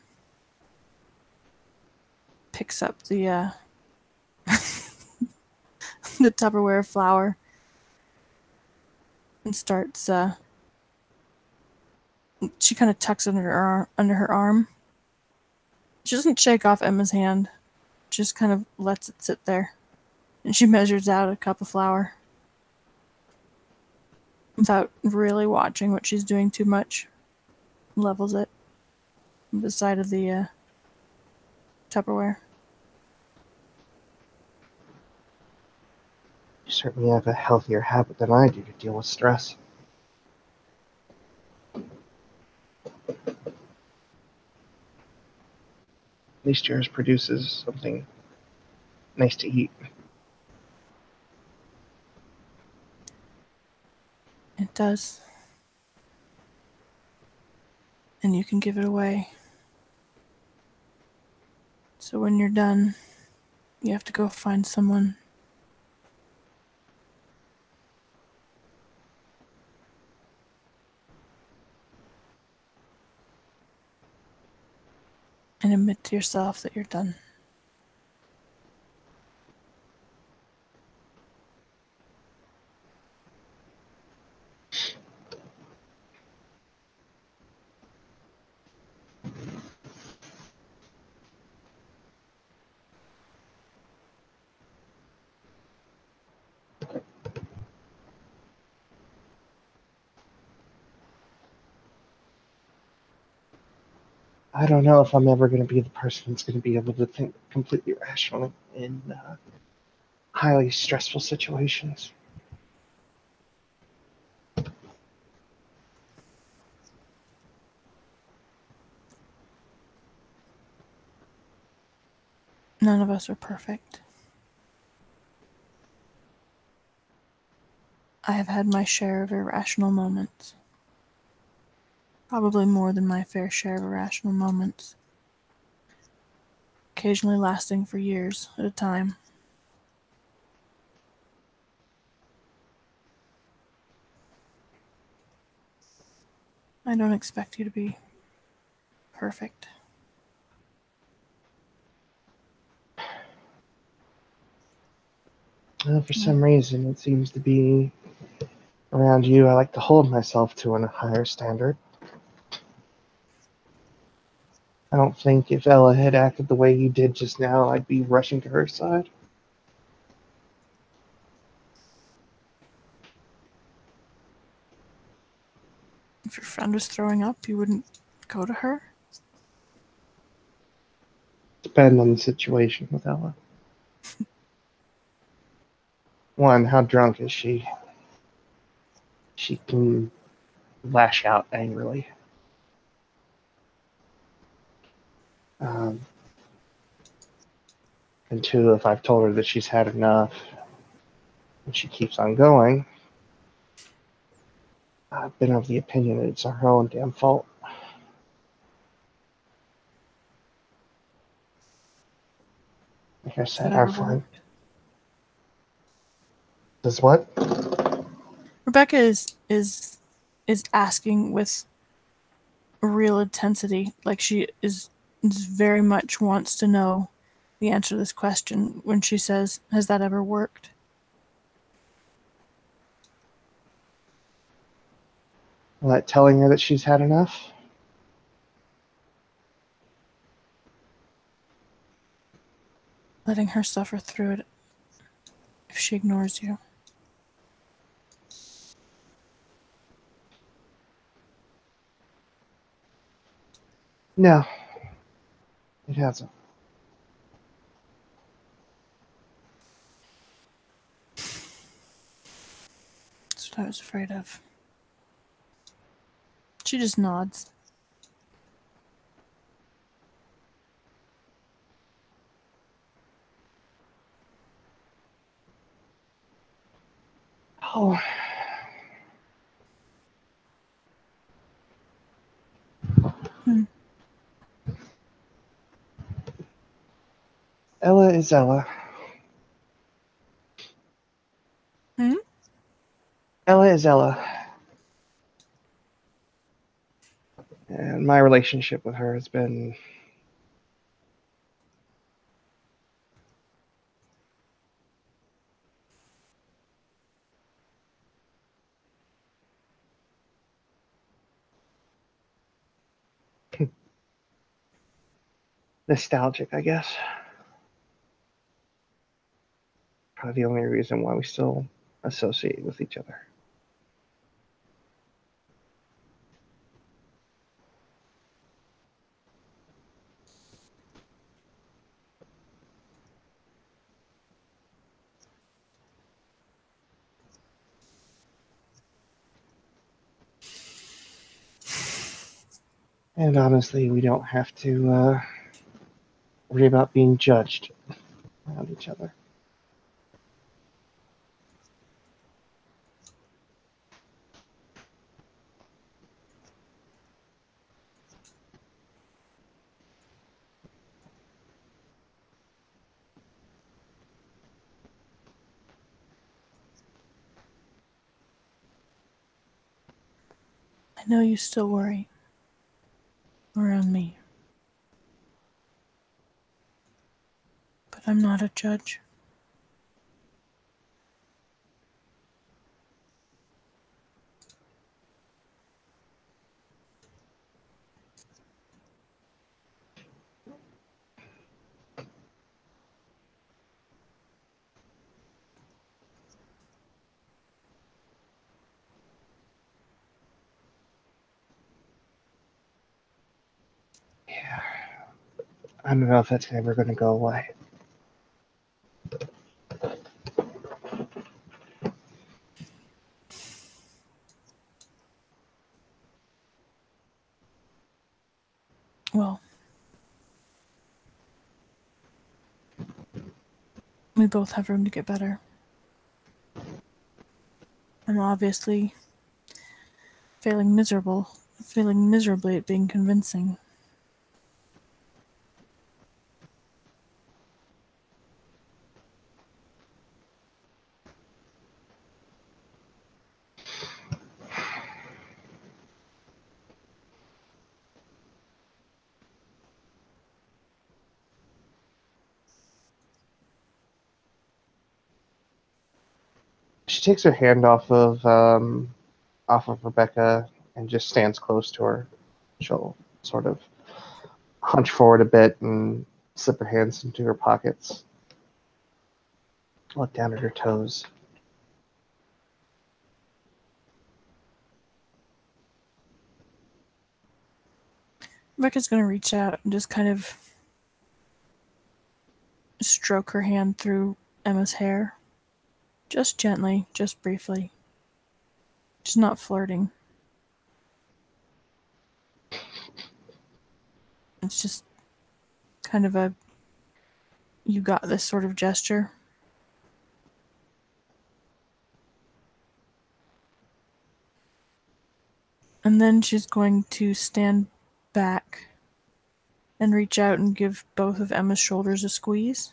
picks up the the Tupperware of flour and starts. She kind of tucks under her arm. She doesn't shake off Emma's hand, just kind of lets it sit there, and she measures out a cup of flour without really watching what she's doing too much. Levels it on the side of the Tupperware. You certainly have a healthier habit than I do to deal with stress. At least yours produces something nice to eat. It does. and you can give it away. So when you're done, you have to go find someone and admit to yourself that you're done. I don't know if I'm ever going to be the person that's going to be able to think completely rationally in highly stressful situations. None of us are perfect. I have had my share of irrational moments. Probably more than my fair share of irrational moments. Occasionally lasting for years at a time. I don't expect you to be perfect. For some reason, it seems to be around you. I like to hold myself to a higher standard. I don't think if Ella had acted the way you did just now, I'd be rushing to her side. If your friend was throwing up, you wouldn't go to her? Depend on the situation with Ella. One, how drunk is she? She can lash out angrily. Um, and two, if I've told her that she's had enough and she keeps on going, I've been of the opinion that it's her own damn fault. Like I said, our friend. Does what? Rebecca is asking with real intensity, like she is very much wants to know the answer to this question when she says, "Has that ever worked?" What, telling her that she's had enough? Letting her suffer through it if she ignores you. No, it hasn't. That's what I was afraid of. She just nods. Oh. Ella is Ella. Hmm? Ella is Ella. And my relationship with her has been nostalgic, I guess. Probably the only reason why we still associate with each other. And honestly, we don't have to worry about being judged around each other. I know you still worry around me, but I'm not a judge. Yeah. I don't know if that's ever going to go away. Well, we both have room to get better. I'm obviously failing miserably at being convincing. She takes her hand off of Rebecca and just stands close to her. She'll sort of hunch forward a bit and slip her hands into her pockets. Look down at her toes. Rebecca's gonna reach out and just kind of stroke her hand through Emma's hair. Just gently, just briefly. She's not flirting. It's just kind of a you got this sort of gesture. And then she's going to stand back and reach out and give both of Emma's shoulders a squeeze.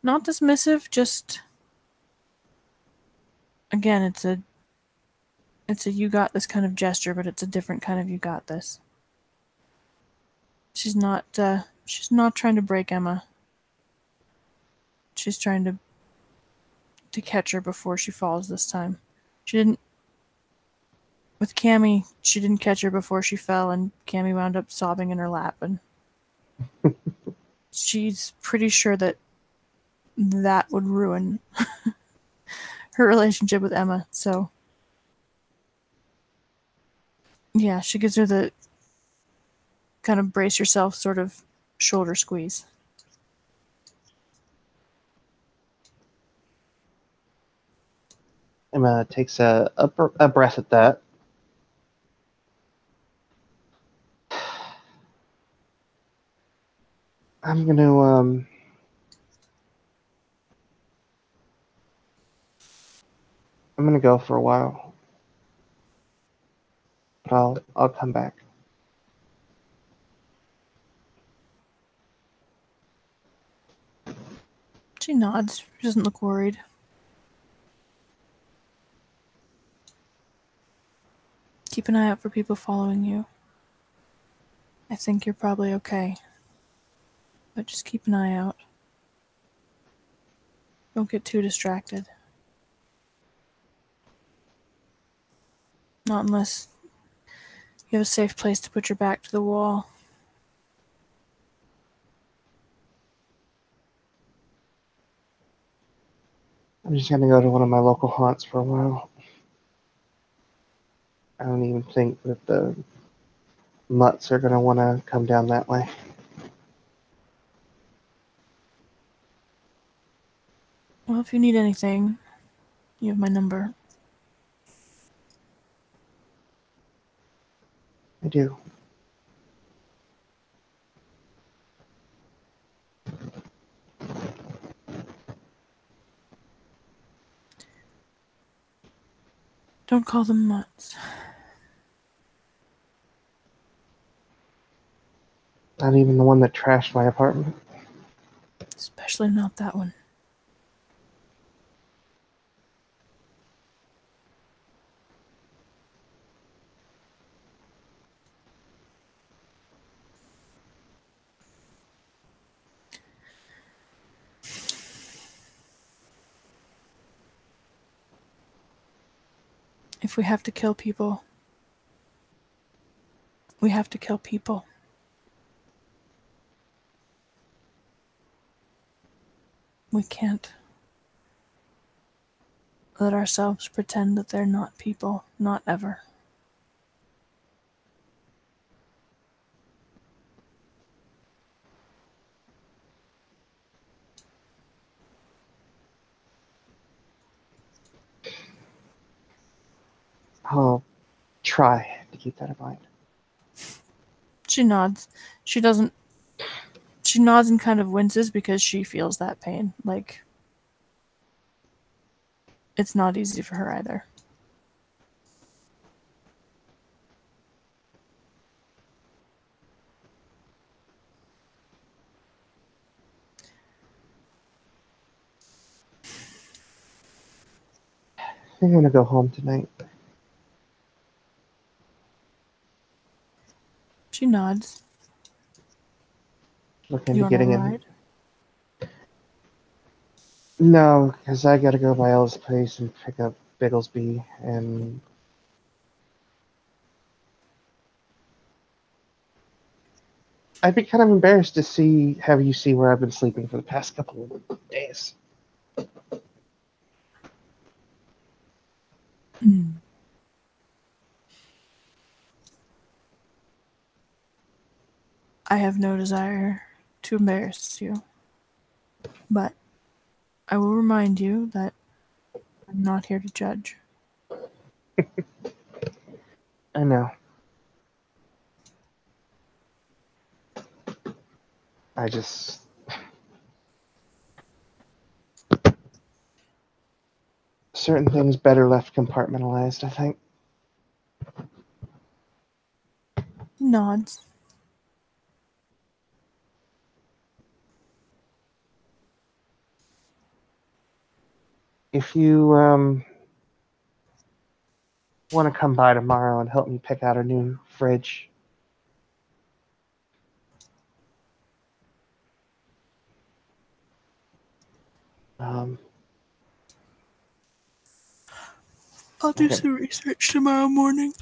Not dismissive, just again, it's a you got this kind of gesture, but it's a different kind of you got this. She's not trying to break Emma. She's trying to catch her before she falls this time. She didn't with Cammy, she didn't catch her before she fell, and Cammy wound up sobbing in her lap, and she's pretty sure that would ruin her relationship with Emma. So yeah, she gives her the kind of brace yourself sort of shoulder squeeze. Emma takes a breath at that. I'm gonna go for a while, but I'll come back. She nods. She doesn't look worried. Keep an eye out for people following you. I think you're probably okay. But just keep an eye out. Don't get too distracted. Not unless you have a safe place to put your back to the wall. I'm just gonna go to one of my local haunts for a while. I don't even think that the mutts are gonna want to come down that way. Well, if you need anything, you have my number. I do. Don't call them mutts. Not even the one that trashed my apartment. Especially not that one. If we have to kill people, we have to kill people. We can't let ourselves pretend that they're not people, not ever. I'll try to keep that in mind. She nods. She doesn't. She nods and kind of winces because she feels that pain. Like, it's not easy for her either. I think I'm gonna go home tonight. She nods. Look into You want a getting in. ride? No, because I gotta go by Ella's place and pick up Bigglesby, and I'd be kind of embarrassed to have you see where I've been sleeping for the past couple of days. I have no desire to embarrass you, but I will remind you that I'm not here to judge. I know. I just. Certain things better left compartmentalized, I think. Nods. If you want to come by tomorrow and help me pick out a new fridge, um, I'll I do can. some research tomorrow morning.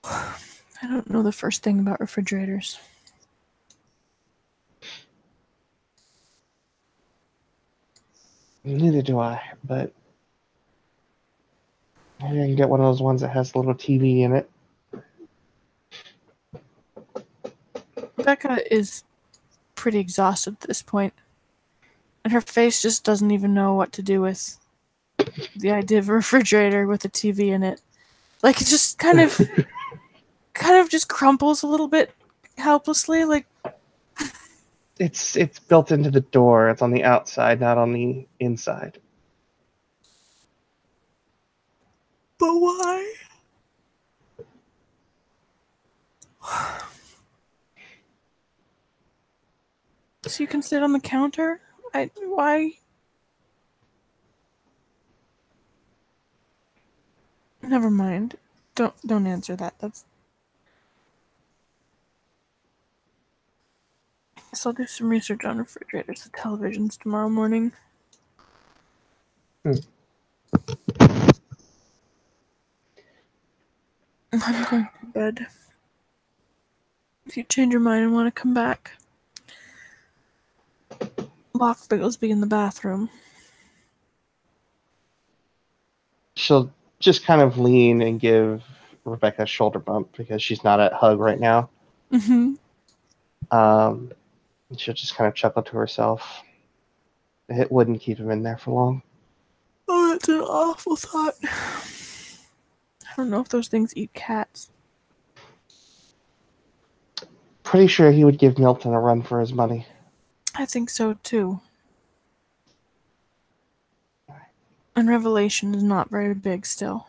I don't know the first thing about refrigerators. Neither do I, but maybe I can get one of those ones that has a little TV in it. Rebecca is pretty exhausted at this point, and her face just doesn't even know what to do with the idea of a refrigerator with a TV in it. Like, it just kind of just crumples a little bit helplessly. Like, It's built into the door. It's on the outside, not on the inside. but why? So you can sit on the counter? Why? Never mind. Don't answer that. That's. I guess I'll do some research on refrigerators and televisions tomorrow morning. Hmm. I'm going to bed. If you change your mind and want to come back, lock Bigglesby in the bathroom. She'll just kind of lean and give Rebecca a shoulder bump because she's not at hug right now. Mm-hmm. Um, she'll just kind of chuckle to herself. It wouldn't keep him in there for long. Oh, that's an awful thought. I don't know if those things eat cats. Pretty sure he would give Milton a run for his money. I think so too. And Revelation is not very big still.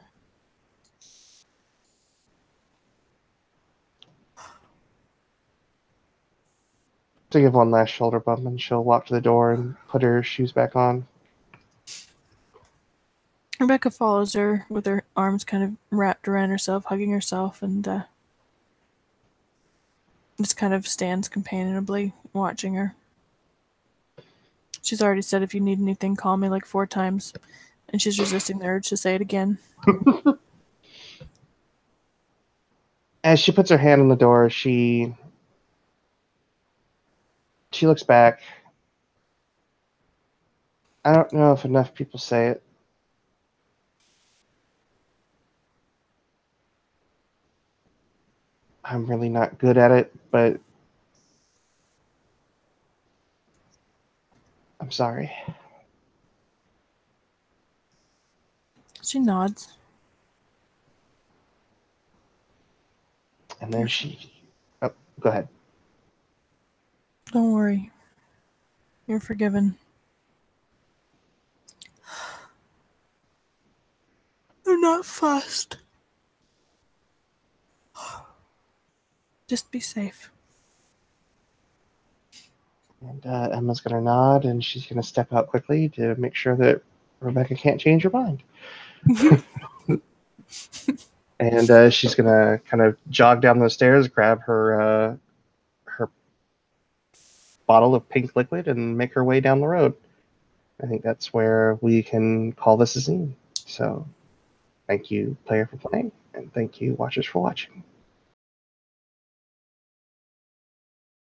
To give one last shoulder bump, and she'll walk to the door and put her shoes back on. Rebecca follows her with her arms kind of wrapped around herself, hugging herself, and just kind of stands companionably watching her. She's already said if you need anything, call me like 4 times, and she's resisting the urge to say it again. As she puts her hand on the door, she looks back. I don't know if enough people say it. I'm really not good at it, but I'm sorry. She nods. And then she... Oh, go ahead. Don't worry. You're forgiven. I'm not fussed. Just be safe. And Emma's going to nod, and she's going to step out quickly to make sure that Rebecca can't change her mind. And she's going to kind of jog down the stairs, grab her bottle of pink liquid, and make her way down the road. I think that's where we can call this a scene. So thank you, player, for playing, and thank you, watchers, for watching.